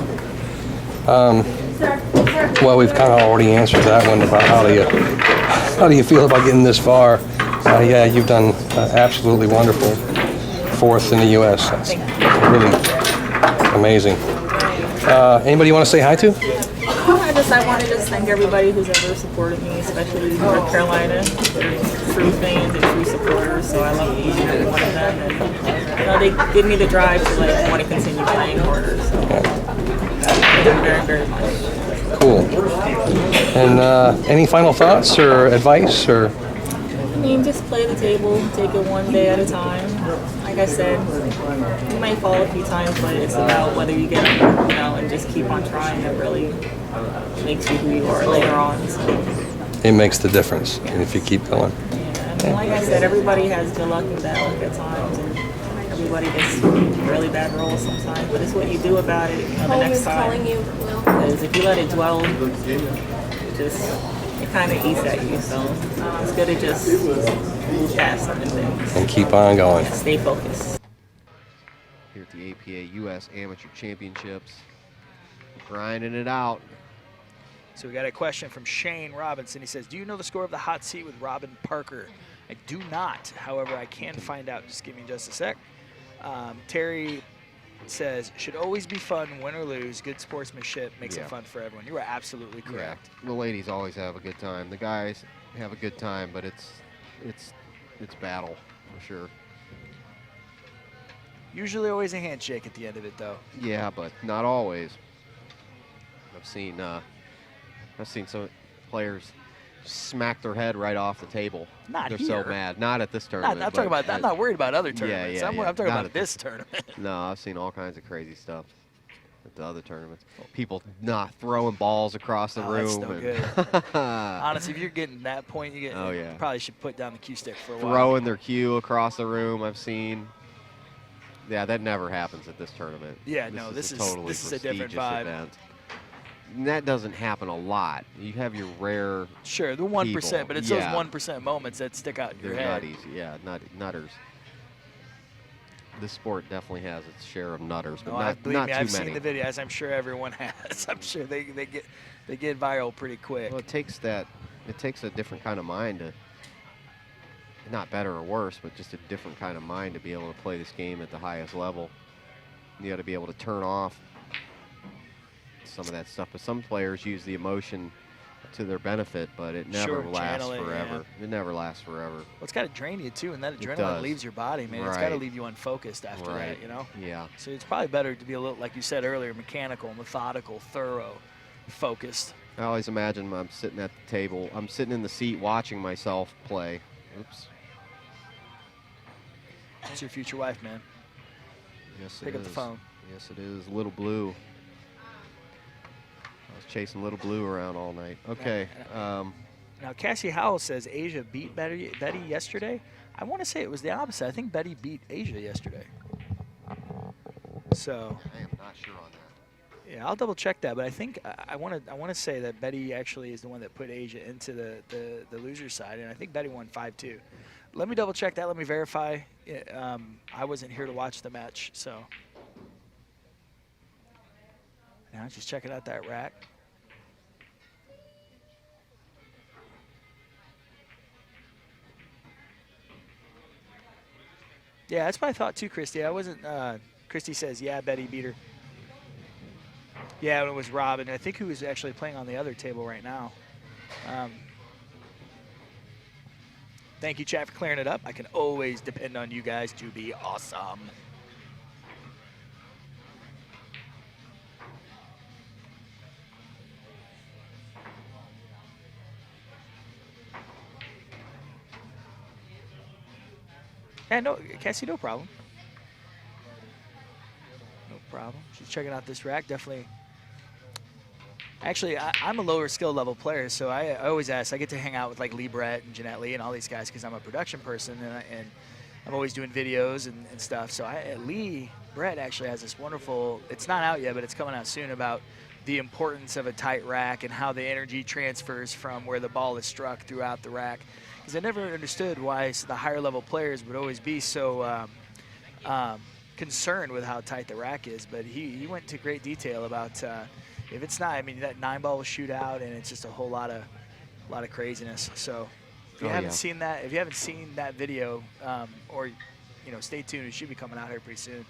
E: Well, we've kind of already answered that one about how do you feel about getting this far. Yeah, you've done absolutely wonderful. Fourth in the U.S. That's really amazing. Anybody you want to say hi to?
D: I want to just thank everybody who's ever supported me, especially North Carolina. They're true fans and true supporters, so I love each and every one of them. And they give me the drive to want to continue playing harder. So thank you very, very much.
E: Cool. And any final thoughts or advice or?
D: I mean, just play the table, take it one day at a time. Like I said, you might fall a few times, but it's about whether you get up, and just keep on trying. That really makes you who you are later on. So.
E: It makes the difference, and if you keep going.
D: Yeah, and like I said, everybody has good luck and bad luck at times, and everybody gets really bad rolls sometimes. But it's what you do about it, the next time. Because if you let it dwell, it kind of eats at you. So it's good to just move past certain things.
E: And keep on going.
D: Stay focused.
A: Here at the APA U.S. Amateur Championships, grinding it out.
C: So we got a question from Shane Robinson. He says, do you know the score of the hot seat with Robin Parker? I do not. However, I can find out. Just give me just a sec. Terry says, should always be fun, win or lose. Good sportsmanship makes it fun for everyone. You are absolutely correct.
A: Yeah. The ladies always have a good time. The guys have a good time, but it's battle for sure.
C: Usually always a handshake at the end of it, though.
A: Yeah, but not always. I've seen some players smack their head right off the table.
C: They're
A: so mad. Not at this tournament.
C: I'm talking about. I'm not worried about other tournaments.
A: Yeah,
C: I'm talking about this tournament.
A: No, I've seen all kinds of crazy stuff at the other tournaments. People not throwing balls across the room.
C: That's no good. Honestly, if you're getting that point, you probably should put down the cue stick for a while.
A: Throwing their cue across the room. I've seen. Yeah, that never happens at this tournament.
C: Yeah, this is a different vibe.
A: Event. And that doesn't happen a lot. You have your rare.
C: Sure, the 1%, but it's those 1% moments that stick out in your head.
A: Nutties, yeah, nutters. This sport definitely has its share of nutters, but not too many.
C: I've seen the videos. I'm sure everyone has. I'm sure they get viral pretty quick.
A: Well, it takes a different kind of mind to, not better or worse, but just a different kind of mind to be able to play this game at the highest level. You got to be able to turn off some of that stuff, but some players use the emotion to their benefit, but it never lasts
C: channeling,
A: forever.
C: yeah.
A: It never lasts forever.
C: Well, it's got to drain you too, and that adrenaline
A: does.
C: leaves your body, man.
A: Right.
C: It's got to leave you unfocused after
A: Right.
C: that, you know?
A: Yeah.
C: So it's probably better to be a little, like you said earlier, mechanical, methodical, thorough, focused.
A: I always imagine I'm sitting at the table. I'm sitting in the seat watching myself play. Oops.
C: That's your future wife, man.
A: Yes,
C: Pick up the phone.
A: Yes, it is. Little Blue. I was chasing Little Blue around all night. Okay.
C: Now, Cassie Howell says Asia beat Betty yesterday. I want to say it was the opposite. I think Betty beat Asia yesterday. So.
A: I am not sure on that.
C: Yeah, I'll double check that, but I think I want to say that Betty actually is the one that put Asia into the loser side, and I think Betty won 5-2. Let me double check that. Let me verify. I wasn't here to watch the match, so. Now just checking out that rack. Yeah, that's what I thought too, Christy. I wasn't. Christy says, yeah, Betty beat her. Yeah, it was Robin. I think who was actually playing on the other table right now. Thank you, chat, for clearing it up. I can always depend on you guys to be awesome. Yeah, no, Cassie, no problem. No problem. She's checking out this rack, definitely. Actually, I'm a lower skill level player, so I always ask. I get to hang out with like Lee Brett and Jeanette Lee and all these guys because I'm a production person, and I'm always doing videos and stuff. So Lee Brett actually has this wonderful, it's not out yet, but it's coming out soon, about the importance of a tight rack and how the energy transfers from where the ball is struck throughout the rack. Because I never understood why the higher level players would always be so concerned with how tight the rack is, but he went into great detail about if it's not, I mean, that 9-ball will shoot out, and it's just a whole lot of craziness. So if you haven't seen that, if you haven't seen that video, or stay tuned. It should be coming out here pretty soon.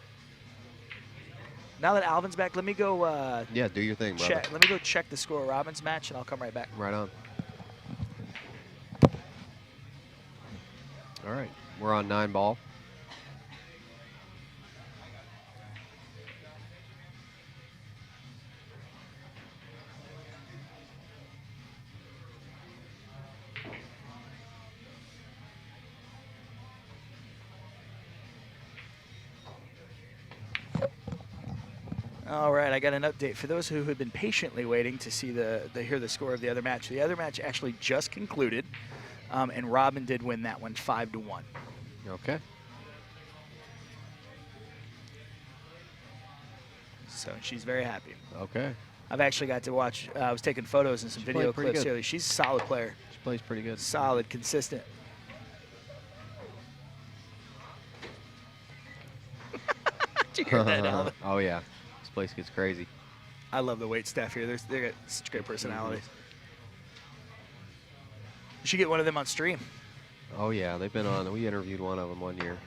C: Now that Alvin's back, let me go.
A: Yeah, do your thing, brother.
C: Let me go check the score of Robin's match, and I'll come right back.
A: Right on. All right, we're on 9-ball.
C: All right, I got an update for those who have been patiently waiting to see hear the score of the other match. The other match actually just concluded, and Robin did win that one 5-1.
A: Okay.
C: So she's very happy.
A: Okay.
C: I've actually got to watch. I was taking photos and some video clips here. She's a solid player.
A: She plays pretty good.
C: Solid, consistent. Did you hear that, Alvin?
A: Oh yeah, this place gets crazy.
C: I love the wait staff here. They got such great personalities. You should get one of them on stream.
A: Oh yeah, they've been on. We interviewed one of them one year.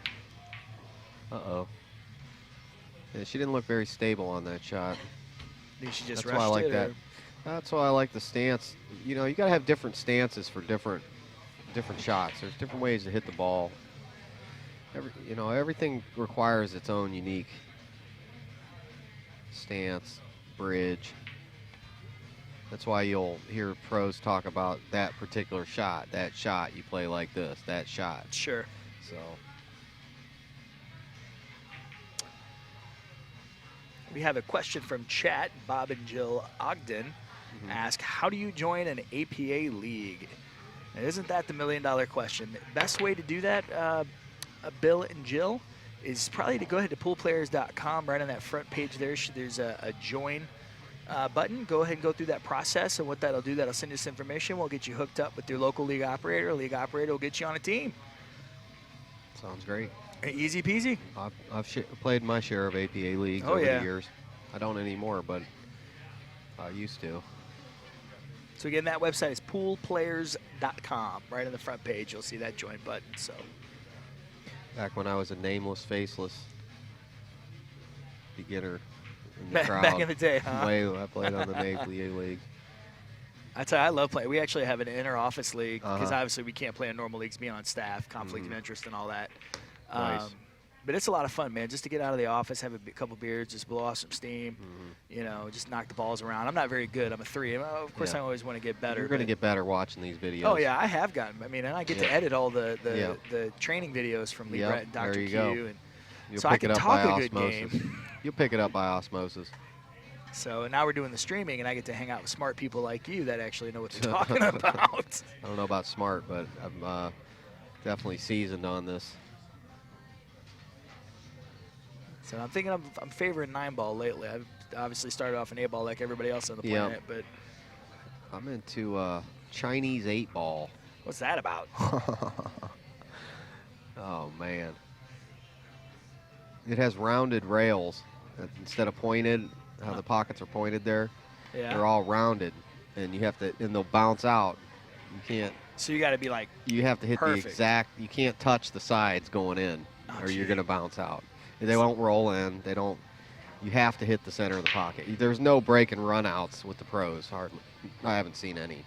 A: Uh-oh. Yeah, she didn't look very stable on that shot.
C: I think she just
A: That's why I
C: rushed
A: like
C: it,
A: that.
C: or-
A: That's why I like the stance. You know, you got to have different stances for different shots. There's different ways to hit the ball. Everything requires its own unique stance, bridge. That's why you'll hear pros talk about that particular shot. That shot, you play like this. That shot.
C: Sure.
A: So.
C: We have a question from chat. Bob and Jill Ogden ask, how do you join an APA league? Now, isn't that the million-dollar question? The best way to do that, Bill and Jill, is probably to go ahead to poolplayers.com. Right on that front page there's a join button. Go ahead and go through that process, and what that'll do, that'll send you this information. We'll get you hooked up with your local league operator. League operator will get you on a team.
A: Sounds great.
C: Easy peasy.
A: I've played my share of APA leagues over the years. I don't anymore, but I used to.
C: So again, that website is poolplayers.com. Right on the front page, you'll see that join button. So
A: back when I was a nameless, faceless beginner in the crowd.
C: Back in the day, huh?
A: I played on the APA league.
C: I tell you, I love playing. We actually have an inter-office league because obviously we can't play in normal leagues, being on staff, conflict of interest and all that.
A: Nice.
C: But it's a lot of fun, man, just to get out of the office, have a couple beers, just blow off some steam, you know, just knock the balls around. I'm not very good. I'm a 3. Of course, I always want to get better.
A: You're going to get better watching these videos.
C: Oh, yeah, I have gotten. I mean, and I get to edit all the training videos from Lee Brett and Dr.
A: There you
C: Q.
A: go.
C: And
A: You'll
C: so
A: pick
C: I can
A: it up
C: talk
A: by
C: a good
A: osmosis.
C: game.
A: You'll pick it up by osmosis.
C: So now we're doing the streaming, and I get to hang out with smart people like you that actually know what they're talking about.
A: I don't know about smart, but I'm definitely seasoned on this.
C: So I'm thinking I'm favoring 9-ball lately. I've obviously started off an 8-ball like everybody else on the planet, but
A: I'm into Chinese 8-ball.
C: What's that about?
A: Oh man, it has rounded rails instead of pointed. How the pockets are pointed there, they're all rounded, and you have to, and they'll bounce out. You can't.
C: So you got to be like.
A: You have to hit the exact. You can't touch the sides going in, or you're gonna bounce out. They won't roll in. They don't. You have to hit the center of the pocket. There's no break and run outs with the pros. Hardly. I haven't seen any.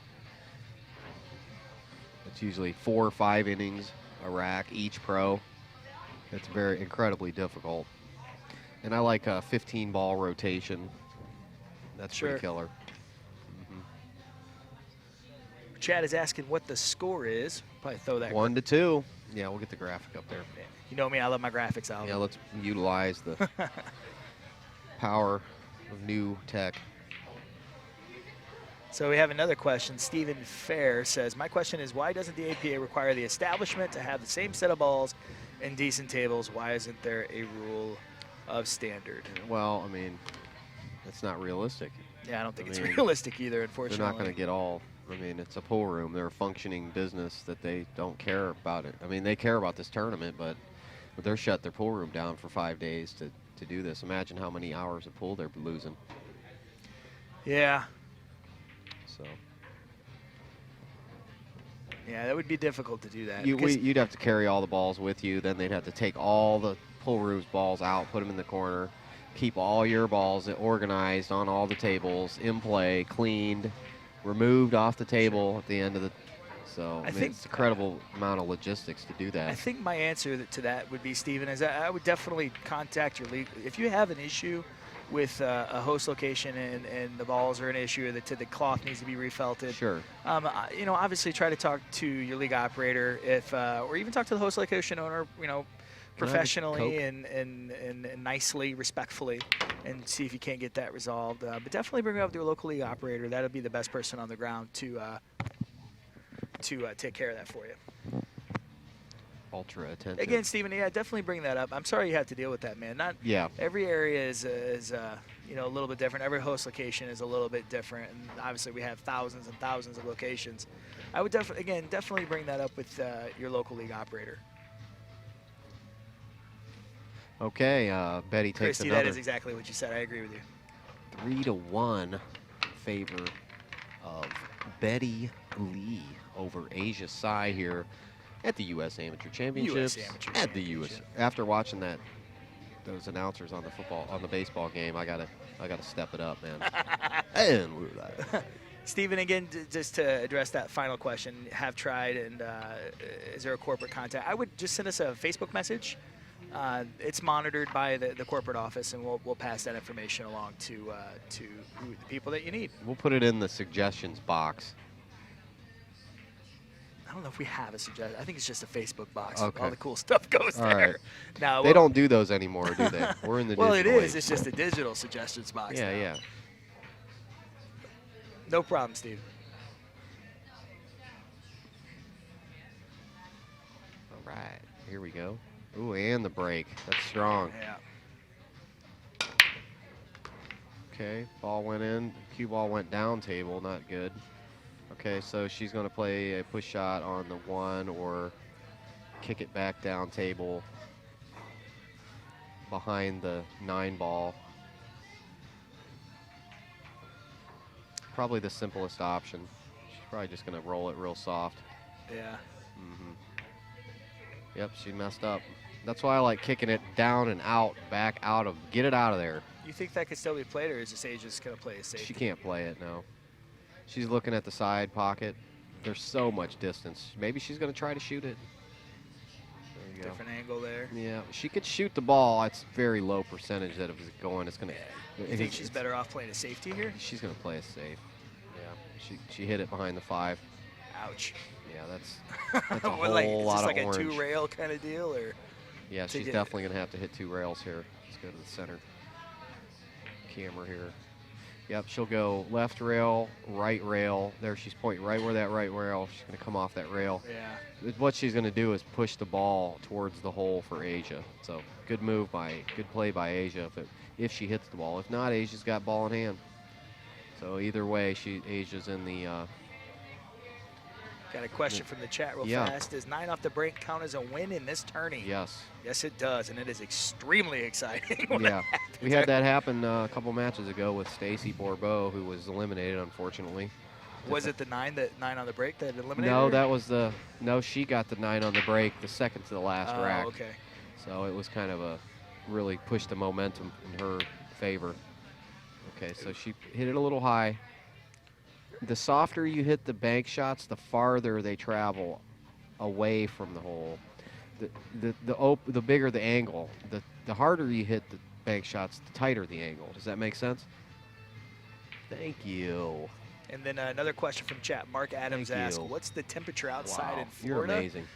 A: It's usually 4 or 5 innings a rack each pro. It's very incredibly difficult. And I like a 15-ball rotation. That's pretty killer.
C: Chad is asking what the score is. Probably throw that.
A: 1-2. Yeah, we'll get the graphic up there.
C: You know me, I love my graphics out.
A: Yeah, let's utilize the power of new tech.
C: So we have another question. Stephen Fair says, my question is, why doesn't the APA require the establishment to have the same set of balls and decent tables? Why isn't there a rule of standard?
A: Well, I mean, that's not realistic.
C: Yeah, I don't think it's realistic either, unfortunately.
A: They're not going to get all. I mean, it's a pool room. They're a functioning business that they don't care about it. I mean, they care about this tournament, but they're shut their pool room down for 5 days to do this. Imagine how many hours of pool they're losing.
C: Yeah.
A: So.
C: Yeah, that would be difficult to do that.
A: You'd have to carry all the balls with you. Then they'd have to take all the pool room's balls out, put them in the corner, keep all your balls organized on all the tables, in play, cleaned, removed off the table at the end of the. So I mean, it's an incredible amount of logistics to do that.
C: I think my answer to that would be, Stephen, is I would definitely contact your league. If you have an issue with a host location and the balls are an issue, or the cloth needs to be refelted.
A: Sure.
C: You know, obviously try to talk to your league operator, or even talk to the host location owner. You know, professionally and nicely, respectfully, and see if you can't get that resolved. But definitely bring it up to your local league operator. That'll be the best person on the ground to take care of that for you.
A: Ultra attentive.
C: Again, Stephen, yeah, definitely bring that up. I'm sorry you have to deal with that, man. Every area is you know, a little bit different. Every host location is a little bit different, and obviously we have thousands and thousands of locations. I would definitely bring that up with your local league operator.
A: Okay, Betty takes
C: Christy,
A: another.
C: that is exactly what you said. I agree with you.
A: 3-1 favor of Betty Lee over Asia Sai here at the U.S. Amateur Championships. At the U.S. After watching those announcers on the baseball game, I gotta step it up, man. And we're live.
C: Stephen, again, just to address that final question, have tried, and is there a corporate contact? I would just send us a Facebook message. It's monitored by the corporate office, and we'll pass that information along to the people that you need.
A: We'll put it in the suggestions box.
C: I don't know if we have a suggestion. I think it's just a Facebook box.
A: Okay.
C: All the cool stuff goes there.
A: Right.
C: Now
A: they don't do those anymore, do they? We're in the
C: well,
A: digital
C: it is.
A: age.
C: It's just a digital suggestions box.
A: Yeah,
C: now.
A: yeah.
C: No problem, Steve.
A: All right, here we go. Ooh, and the break. That's strong.
C: Yeah.
A: Okay, ball went in. Cue ball went down table, not good. Okay, so she's going to play a push shot on the 1 or kick it back down table behind the 9 ball. Probably the simplest option. She's probably just going to roll it real soft.
C: Yeah.
A: Yep, she messed up. That's why I like kicking it down and out, back out of, get it out of there.
C: You think that could still be played, or is this age just going to play a safety?
A: She can't play it, no. She's looking at the side pocket. There's so much distance. Maybe she's going to try to shoot it. There you go.
C: Different angle there.
A: Yeah, she could shoot the ball. It's very low percentage that if it's going, it's going to.
C: Yeah. You think she's better off playing a safety here?
A: She's going to play it safe. Yeah, she hit it behind the 5.
C: Ouch.
A: Yeah, that's a whole
C: like,
A: lot of
C: like
A: orange.
C: A 2-rail kind of deal, or?
A: Yeah, she's definitely going to have to hit 2 rails here. Let's go to the center camera here. Yep, she'll go left rail, right rail. There, she's pointing right where that right rail. She's going to come off that rail.
C: Yeah.
A: What she's going to do is push the ball towards the hole for Asia. So good play by Asia if she hits the ball. If not, Asia's got ball in hand. So either way, Asia's in the.
C: Got a question from the chat real fast. Does 9 off the break count as a win in this tourney?
A: Yes.
C: Yes, it does, and it is extremely exciting.
A: Yeah, we had that happen a couple matches ago with Stacy Bourbeau, who was eliminated, unfortunately.
C: Was it the 9 on the break that eliminated
A: No,
C: her?
A: that was she got the 9 on the break, the second to the last rack.
C: Okay.
A: So it was kind of really pushed the momentum in her favor. Okay, so she hit it a little high. The softer you hit the bank shots, the farther they travel away from the hole. The bigger the angle. The harder you hit the bank shots, the tighter the angle. Does that make sense? Thank you.
C: And then another question from chat. Mark Adams asked, what's the temperature outside in Florida?
A: You're amazing.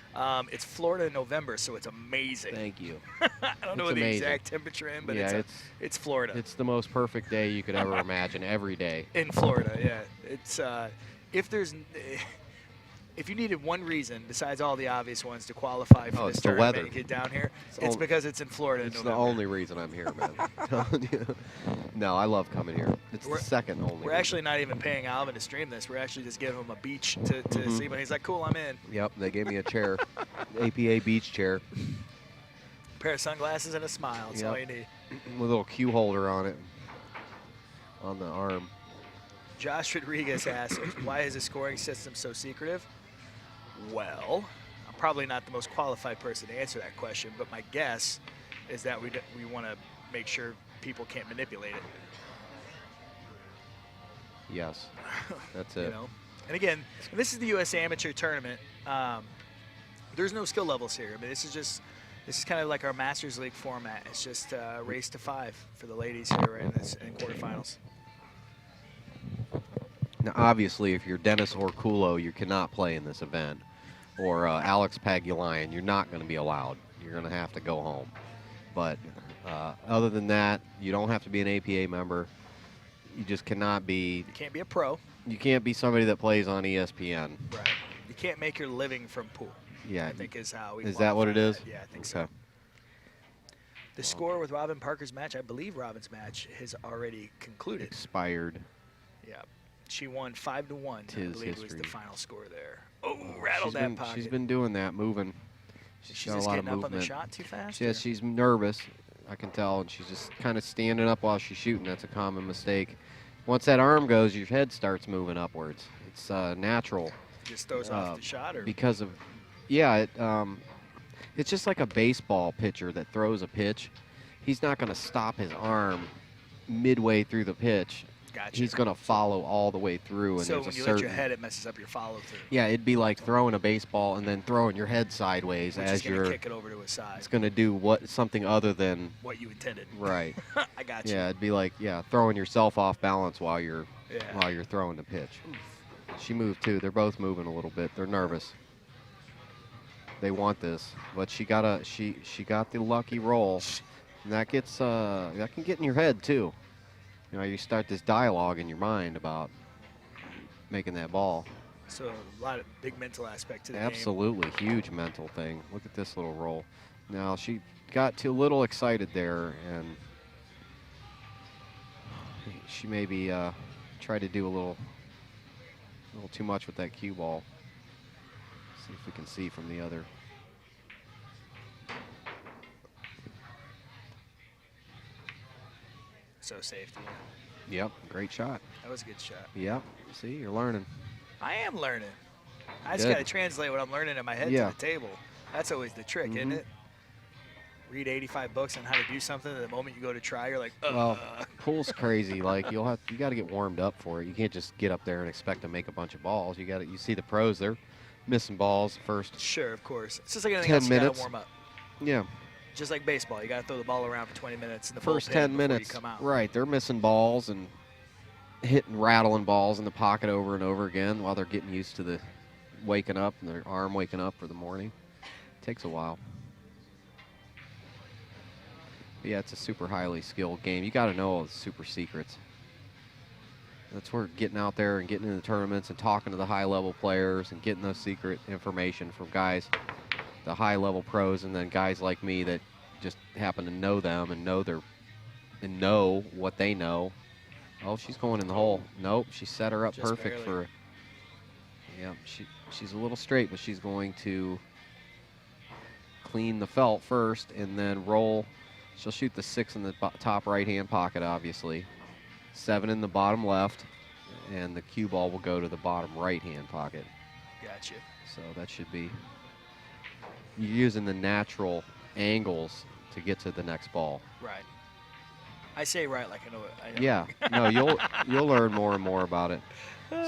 C: It's Florida in November, so it's amazing.
A: Thank you.
C: I don't know the exact temperature in, but
A: yeah,
C: it's Florida.
A: It's the most perfect day you could ever imagine every day.
C: In Florida, yeah. It's if you needed one reason besides all the obvious ones to qualify for this tournament and get down here, it's because it's in Florida in November.
A: It's the only reason I'm here, man. No, I love coming here. It's the second only
C: We're actually not even paying Alvin to stream this. We're actually just giving him a beach to see, but he's like, cool, I'm in.
A: Yep, they gave me a chair, APA beach chair.
C: A pair of sunglasses and a smile, that's all you need.
A: With a little cue holder on it, on the arm.
C: Josh Rodriguez asks, why is the scoring system so secretive? Well, I'm probably not the most qualified person to answer that question, but my guess is that we want to make sure people can't manipulate it.
A: Yes, that's it.
C: And again, this is the U.S. Amateur Tournament. There's no skill levels here. I mean, this is kind of like our Masters League format. It's just a race to 5 for the ladies here in quarterfinals.
A: Now, obviously, if you're Dennis Orculo, you cannot play in this event. Or Alex Pagulayan, you're not going to be allowed. You're going to have to go home. But other than that, you don't have to be an APA member. You just cannot be.
C: You can't be a pro.
A: You can't be somebody that plays on ESPN.
C: Right. You can't make your living from pool.
A: Yeah.
C: I think is how we.
A: Is that what it is?
C: Yeah, I think so. The score with Robin Parker's match, I believe Robin's match has already concluded.
A: Expired.
C: Yeah. She won 5-1. I believe was the final score there. Oh, rattled
A: that
C: pocket.
A: She's been doing that, moving.
C: She's just getting up on the shot too fast?
A: Yeah, she's nervous, I can tell, and she's just kind of standing up while she's shooting. That's a common mistake. Once that arm goes, your head starts moving upwards. It's natural.
C: It just throws off the shot? Or?
A: Because of, it's just like a baseball pitcher that throws a pitch. He's not going to stop his arm midway through the pitch.
C: Gotcha.
A: He's going to follow all the way through. And
C: so when you lift your head, it messes up your follow-through.
A: Yeah, it'd be like throwing a baseball and then throwing your head sideways as you're
C: kick it over to his side.
A: It's going to do something other than
C: what you intended.
A: Right.
C: I got you.
A: Yeah, it'd be like throwing yourself off balance while you're throwing the pitch.
C: Oof.
A: She moved too. They're both moving a little bit. They're nervous. They want this, but she got the lucky roll. And that gets that can get in your head too. You start this dialogue in your mind about making that ball.
C: So a lot of big mental aspect to the
A: Absolutely,
C: game.
A: Huge mental thing. Look at this little roll. Now she got too little excited there, and she maybe tried to do a little too much with that cue ball. See if we can see from the other.
C: So safety.
A: Yep, great shot.
C: That was a good shot.
A: Yep. See, you're learning.
C: I am learning. I just got to translate what I'm learning in my head to the table. That's always the trick, isn't it? read 85 books on how to do something, and the moment you go to try, you're like,
A: Well, pool's crazy. Like you got to get warmed up for it. You can't just get up there and expect to make a bunch of balls. You see the pros, they're missing balls first.
C: Sure, of course. It's just like anything
A: 10
C: else,
A: minutes.
C: You gotta warm up.
A: Yeah.
C: Just like baseball, you gotta throw the ball around for 20 minutes in the
A: First
C: bullpen
A: 10
C: before
A: minutes.
C: you come out.
A: Right, they're missing balls and rattling balls in the pocket over and over again while they're getting used to the waking up and their arm waking up for the morning. Takes a while. But yeah, it's a super highly skilled game. You got to know all the super secrets. That's where getting out there and getting into the tournaments and talking to the high-level players and getting those secret information from guys, the high-level pros, and then guys like me that just happen to know them and know what they know. Oh, she's going in the hole. Nope, she set her up
C: Just
A: perfect
C: barely.
A: for. Yeah, she's a little straight, but she's going to clean the felt first and then roll. She'll shoot the 6 in the top right-hand pocket, obviously. 7 in the bottom left, and the cue ball will go to the bottom right-hand pocket.
C: Gotcha.
A: So that should be. You're using the natural angles to get to the next ball.
C: Right. I say right like I know it. I know.
A: Yeah, no, you'll learn more and more about it.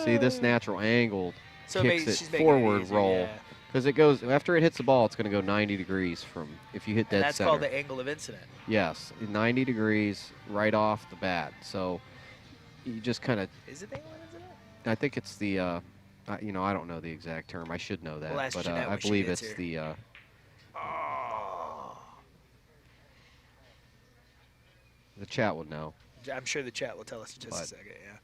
A: See, this natural angle
C: So
A: kicks
C: she's
A: it
C: making
A: forward
C: easier,
A: roll.
C: yeah.
A: Because it goes, after it hits the ball, it's going to go 90 degrees from, if you hit dead
C: And that's
A: center.
C: called the angle of incident.
A: Yes, 90 degrees right off the bat. So you just kind of,
C: Is it the angle of incident?
A: I think it's the, I don't know the exact term. I should know that.
C: We'll ask
A: but
C: Jeanette
A: I
C: when she
A: believe
C: gets
A: it's
C: here.
A: the chat would know.
C: I'm sure the chat will tell us in just a
A: But-
C: second, yeah.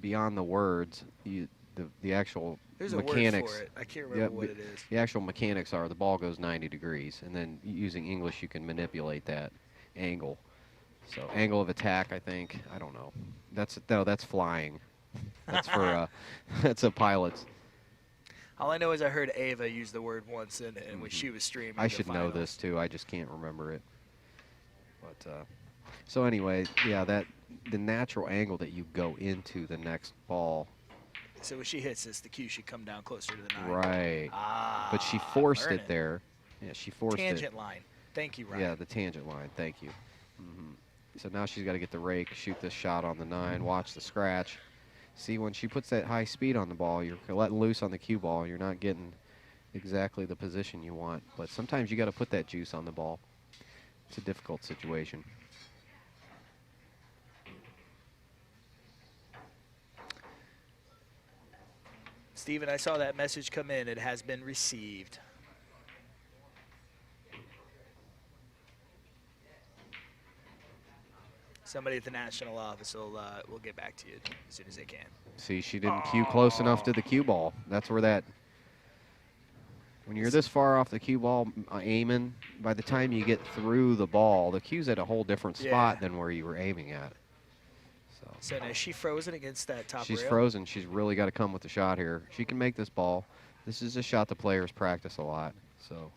A: Beyond the words, the actual
C: There's
A: mechanics.
C: a word for it. I can't remember what
A: but
C: it is.
A: The actual mechanics are the ball goes 90 degrees, and then using English, you can manipulate that angle. So angle of attack, I think. I don't know. That's flying. That's for that's a pilot's.
C: All I know is I heard Ava use the word once, and when she was streaming.
A: I
C: the
A: should know
C: finals.
A: this too. I just can't remember it. But so anyway, yeah, the natural angle that you go into the next ball.
C: So when she hits this, the cue should come down closer to the 9.
A: Right.
C: Ah,
A: But she forced
C: learning.
A: it there. Yeah, she forced it.
C: Tangent line. Thank you, Ryan.
A: Yeah, the tangent line. Thank you. So now she's got to get the rake, shoot this shot on the 9, watch the scratch. See, when she puts that high speed on the ball, you're letting loose on the cue ball. You're not getting exactly the position you want. But sometimes you got to put that juice on the ball. It's a difficult situation.
C: Steven, I saw that message come in. It has been received. Somebody at the national office will get back to you as soon as they can.
A: See, she didn't cue close enough to the cue ball. That's where that. When you're this far off the cue ball aiming, by the time you get through the ball, the cue's at a whole different spot than where you were aiming at.
C: So now is she frozen against that top
A: She's
C: rail?
A: frozen. She's really got to come with the shot here. She can make this ball. This is a shot the players practice a lot. So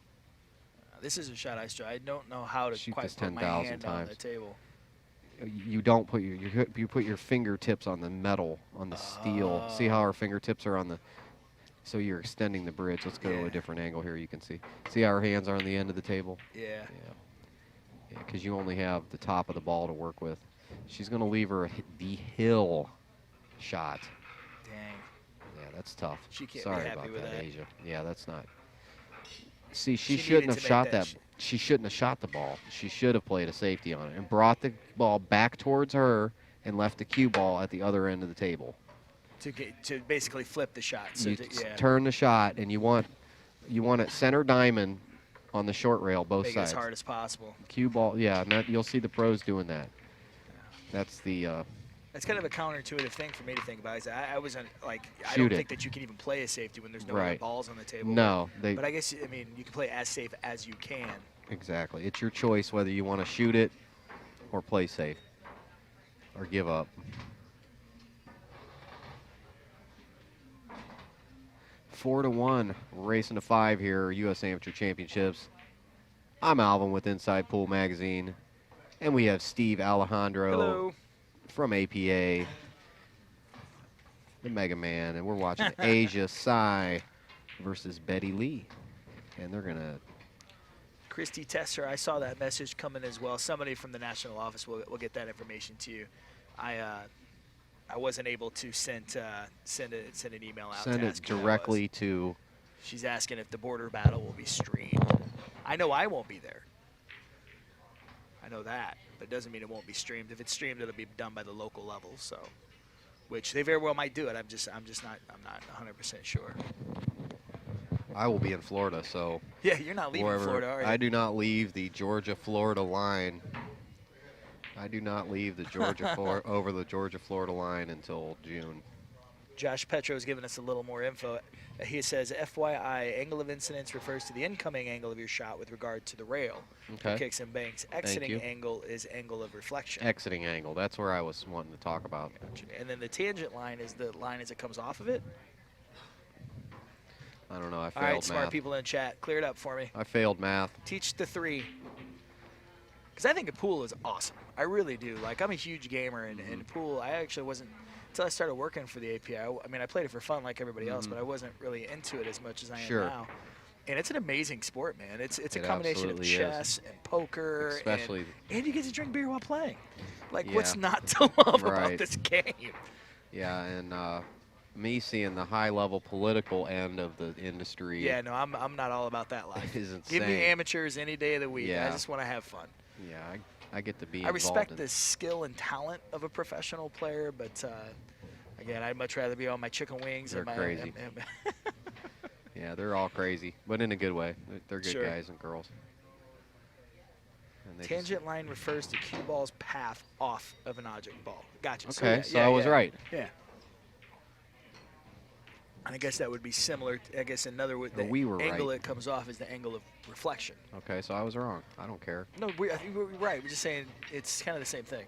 C: This is a shot I don't know how to
A: Shoot
C: quite
A: this
C: put my
A: 10,000
C: hand on the
A: times.
C: table.
A: you don't put you put your fingertips on the metal, on the steel. See how our fingertips are on the. So you're extending the bridge. Let's go to a different angle here. You can see. See how our hands are on the end of the table.
C: Yeah.
A: Yeah, because you only have the top of the ball to work with. She's going to leave her the hill shot.
C: Dang.
A: Yeah, that's tough.
C: She can't be
A: Sorry
C: happy
A: about
C: with that.
A: Asia. Yeah, that's not. See, she
C: She
A: shouldn't
C: needed
A: have
C: to
A: shot
C: make that
A: that. She shouldn't have shot the ball. She should have played a safety on it and brought the ball back towards her and left the cue ball at the other end of the table.
C: To basically flip the shot. So
A: You
C: yeah.
A: turn the shot, and you want it center diamond on the short rail, both
C: Make
A: sides.
C: it as hard as possible.
A: Cue ball, yeah, and that, you'll see the pros doing that. That's the.
C: That's kind of a counterintuitive thing for me to think about. Is I wasn't like I
A: Shoot
C: don't
A: it.
C: think that you can even play a safety when there's no
A: Right.
C: other balls on the table.
A: No,
C: But I guess you can play as safe as you can.
A: Exactly. It's your choice whether you want to shoot it or play safe or give up. Four to 1, racing to 5 here, U.S. Amateur Championships. I'm Alvin with Inside Pool Magazine, and we have Steve Alejandro
C: Hello.
A: from APA, the Mega Man, and we're watching Asia Sai versus Betty Lee, and they're gonna
C: Christy Tesser, I saw that message come in as well. Somebody from the national office will get that information to you. I wasn't able to send an email out.
A: Send it directly to.
C: She's asking if the border battle will be streamed. I know I won't be there. I know that, but it doesn't mean it won't be streamed. If it's streamed, it'll be done by the local level. So, which they very well might do it. I'm not 100% sure.
A: I will be in Florida, so.
C: Yeah, you're not leaving Florida, are you?
A: I do not leave the Georgia-Florida line. I do not leave the over the Georgia-Florida line until June.
C: Josh Petro has given us a little more info. He says, FYI, angle of incidence refers to the incoming angle of your shot with regard to the rail.
A: Okay.
C: Kicks and banks. Exiting angle is angle of reflection.
A: Exiting angle. That's where I was wanting to talk about.
C: Gotcha. And then the tangent line is the line as it comes off of it.
A: I don't know. I failed math.
C: All right, smart people in chat, clear it up for me.
A: I failed math.
C: Teach the 3. Because I think a pool is awesome. I really do. Like, I'm a huge gamer, and pool, I actually wasn't, until I started working for the API. I mean, I played it for fun like everybody else, but I wasn't really into it as much as I am now. And it's an amazing sport, man. It's a combination of chess and poker.
A: Especially.
C: And you get to drink beer while playing. Like, what's not to love about this game?
A: Yeah, and me seeing the high-level political end of the industry.
C: Yeah, no, I'm not all about that life.
A: Is insane.
C: Give me amateurs any day of the week.
A: Yeah.
C: I just want to have fun.
A: Yeah, I get to be
C: I respect the skill and talent of a professional player, but again, I'd much rather be on my chicken wings.
A: They're crazy. Yeah, they're all crazy, but in a good way. They're good guys and girls. And
C: tangent line refers to cue ball's path off of an object ball. Gotcha.
A: Okay, so I was right.
C: Yeah. I guess that would be similar. I guess another the
A: we were
C: angle
A: right.
C: it comes off is the angle of reflection.
A: Okay, so I was wrong. I don't care.
C: No, I think we're right. We're just saying it's kind of the same thing.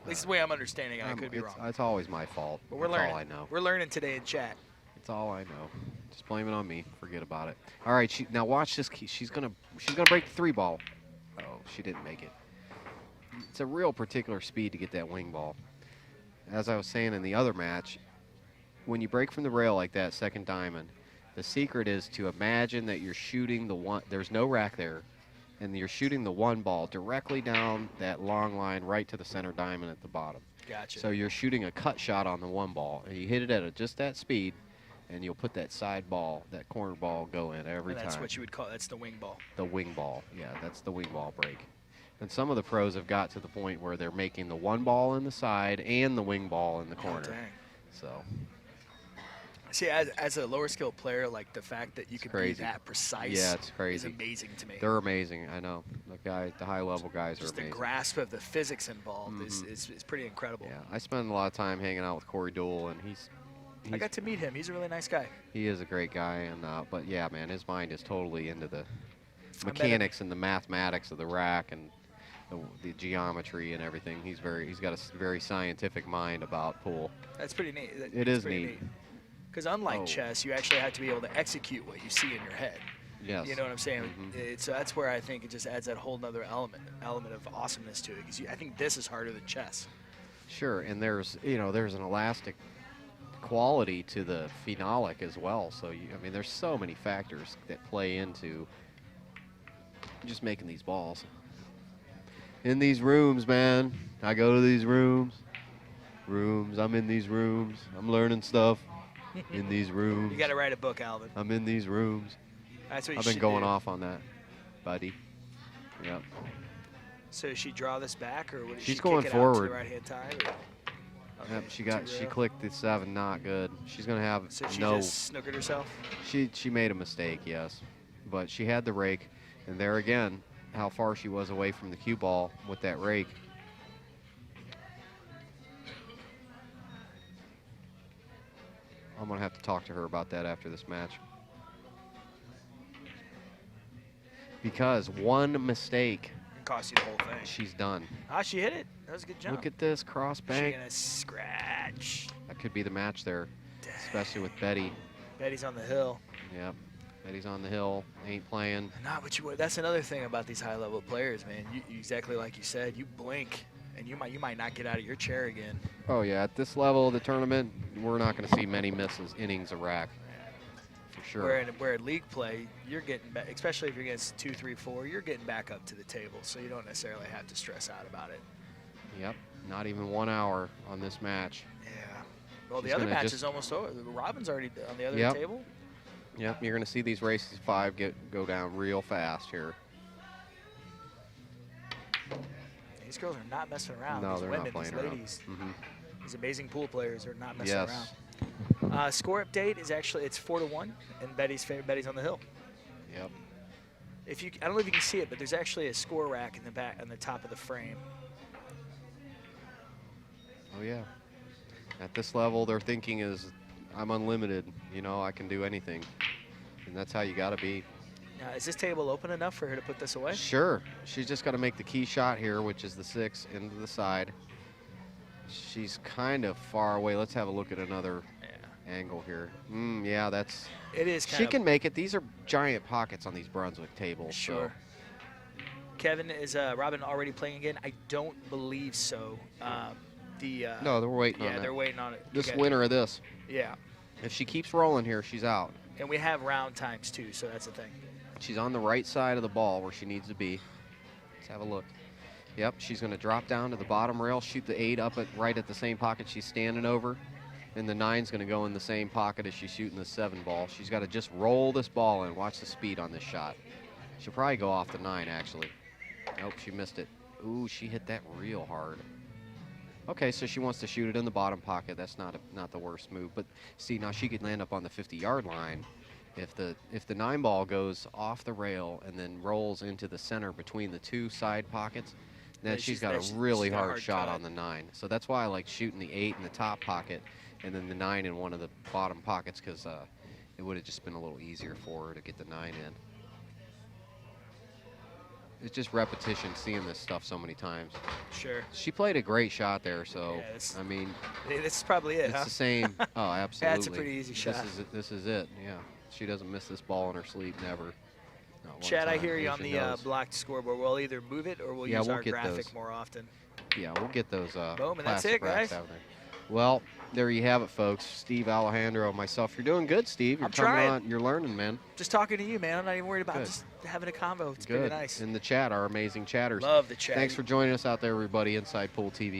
C: At least the way I'm understanding it, I could be wrong.
A: It's always my fault.
C: But we're
A: That's
C: learning.
A: all I know.
C: We're learning today in chat.
A: It's all I know. Just blame it on me. Forget about it. All right, now watch this. She's gonna break the 3 ball. Oh, she didn't make it. It's a real particular speed to get that wing ball. As I was saying in the other match, when you break from the rail like that, second diamond, the secret is to imagine that you're shooting the one. There's no rack there, and you're shooting the 1 ball directly down that long line right to the center diamond at the bottom.
C: Gotcha.
A: So you're shooting a cut shot on the 1 ball, and you hit it at just that speed, and you'll put that side ball, that corner ball, go in every time.
C: That's what you would call. That's the wing ball.
A: The wing ball, yeah, that's the wing ball break. And some of the pros have got to the point where they're making the 1 ball in the side and the wing ball in the corner.
C: Oh, dang.
A: So.
C: See, as a lower skill player, like the fact that you could be that precise
A: it's crazy.
C: is amazing to me.
A: They're amazing, I know. The high level guys
C: Just
A: are amazing.
C: the grasp of the physics involved is pretty incredible.
A: Yeah, I spend a lot of time hanging out with Corey Dole, and
C: I got to meet him. He's a really nice guy.
A: He is a great guy, and but yeah, man, his mind is totally into the mechanics and the mathematics of the rack and the geometry and everything. He's got a very scientific mind about pool.
C: That's pretty neat.
A: It is neat.
C: Because unlike chess, you actually have to be able to execute what you see in your head.
A: Yes.
C: You know what I'm saying? So that's where I think it just adds that whole nother element of awesomeness to it. Because I think this is harder than chess.
A: Sure, and there's an elastic quality to the phenolic as well. So I mean, there's so many factors that play into just making these balls. In these rooms, man. I go to these rooms. I'm in these rooms. I'm learning stuff. In these rooms.
C: You got to write a book, Alvin.
A: I'm in these rooms.
C: That's what
A: I've been going off on that, buddy. Yep.
C: So does she draw this back, or would
A: she's
C: she
A: going
C: kick it
A: forward.
C: out to the right-hand side? Okay,
A: yep, she clicked the 7, not good. She's gonna have
C: so she just snookered herself?
A: She made a mistake, yes, but she had the rake, and there again, how far she was away from the cue ball with that rake. I'm going to have to talk to her about that after this match. Because one mistake
C: cost you the whole thing.
A: She's done.
C: Ah, she hit it. That was a good jump.
A: Look at this cross bank.
C: She's going to scratch.
A: That could be the match there, especially with Betty.
C: Betty's on the hill.
A: Yep. Betty's on the hill. Ain't playing.
C: Not what you would. That's another thing about these high-level players, man. You exactly like you said. You blink, and you might not get out of your chair again.
A: Oh yeah, at this level of the tournament, we're not going to see many innings of rack. for sure.
C: Where in league play, you're getting back, especially if you're against 2, 3, 4, you're getting back up to the table, so you don't necessarily have to stress out about it.
A: Yep, not even 1 hour on this match.
C: Yeah. Well,
A: She's
C: the other
A: gonna
C: match
A: just-
C: is almost over. Robin's already on the other
A: Yep.
C: table.
A: Yep, you're going to see these races 5 go down real fast here.
C: These girls are not messing around.
A: No,
C: These
A: they're
C: women,
A: not playing
C: these
A: around.
C: ladies,
A: Mhm.
C: these amazing pool players are not messing
A: Yes.
C: around. Score update is actually, it's 4-1, and Betty's on the hill.
A: Yep.
C: I don't know if you can see it, but there's actually a score rack in the back on the top of the frame.
A: Oh, yeah. At this level, their thinking is, I'm unlimited. You know, I can do anything. And that's how you got to be.
C: Now, is this table open enough for her to put this away?
A: Sure. She's just got to make the key shot here, which is the 6 into the side. She's kind of far away. Let's have a look at another angle here. Yeah, that's...
C: It is
A: She can make it. These are giant pockets on these Brunswick tables.
C: Sure.
A: So.
C: Kevin, is Robin already playing again? I don't believe so.
A: No, they're waiting on
C: Yeah,
A: that.
C: they're waiting on it.
A: This
C: Okay.
A: winner of this.
C: Yeah.
A: If she keeps rolling here, she's out.
C: And we have round times, too, so that's the thing.
A: She's on the right side of the ball where she needs to be. Let's have a look. Yep, she's going to drop down to the bottom rail, shoot the 8 up right at the same pocket she's standing over. And the 9's going to go in the same pocket as she's shooting the 7 ball. She's got to just roll this ball in. Watch the speed on this shot. She'll probably go off the 9, actually. Nope, she missed it. Ooh, she hit that real hard. Okay, so she wants to shoot it in the bottom pocket. That's not the worst move. But see, now she could land up on the 50-yard line. If the 9 ball goes off the rail and then rolls into the center between the 2 side pockets, then she's got a really hard shot on the 9. So that's why I like shooting the 8 in the top pocket and then the 9 in one of the bottom pockets, because it would have just been a little easier for her to get the 9 in. It's just repetition, seeing this stuff so many times.
C: Sure.
A: She played a great shot there, so
C: Yeah,
A: I mean,
C: this is probably it,
A: it's
C: huh?
A: the same. Oh, absolutely.
C: That's a pretty easy shot.
A: This is it. Yeah, she doesn't miss this ball in her sleep, never. Not one
C: Chad, I
A: time.
C: hear you
A: There
C: on
A: she
C: the
A: goes.
C: blocked scoreboard. We'll either move it or we'll use
A: we'll
C: our
A: get
C: graphic
A: those.
C: more often.
A: Yeah, we'll get those
C: Boom, and that's
A: plastic
C: it,
A: racks
C: guys.
A: out there. Well, there you have it, folks. Steve Alejandro, myself. You're doing good, Steve. You're
C: I'm
A: coming
C: trying.
A: on. You're learning, man.
C: Just talking to you, man. I'm not even worried about
A: Good.
C: just having a convo. It's
A: Good.
C: pretty nice.
A: In the chat, our amazing chatters.
C: Love the chat.
A: Thanks for joining us out there, everybody, Inside Pool TV.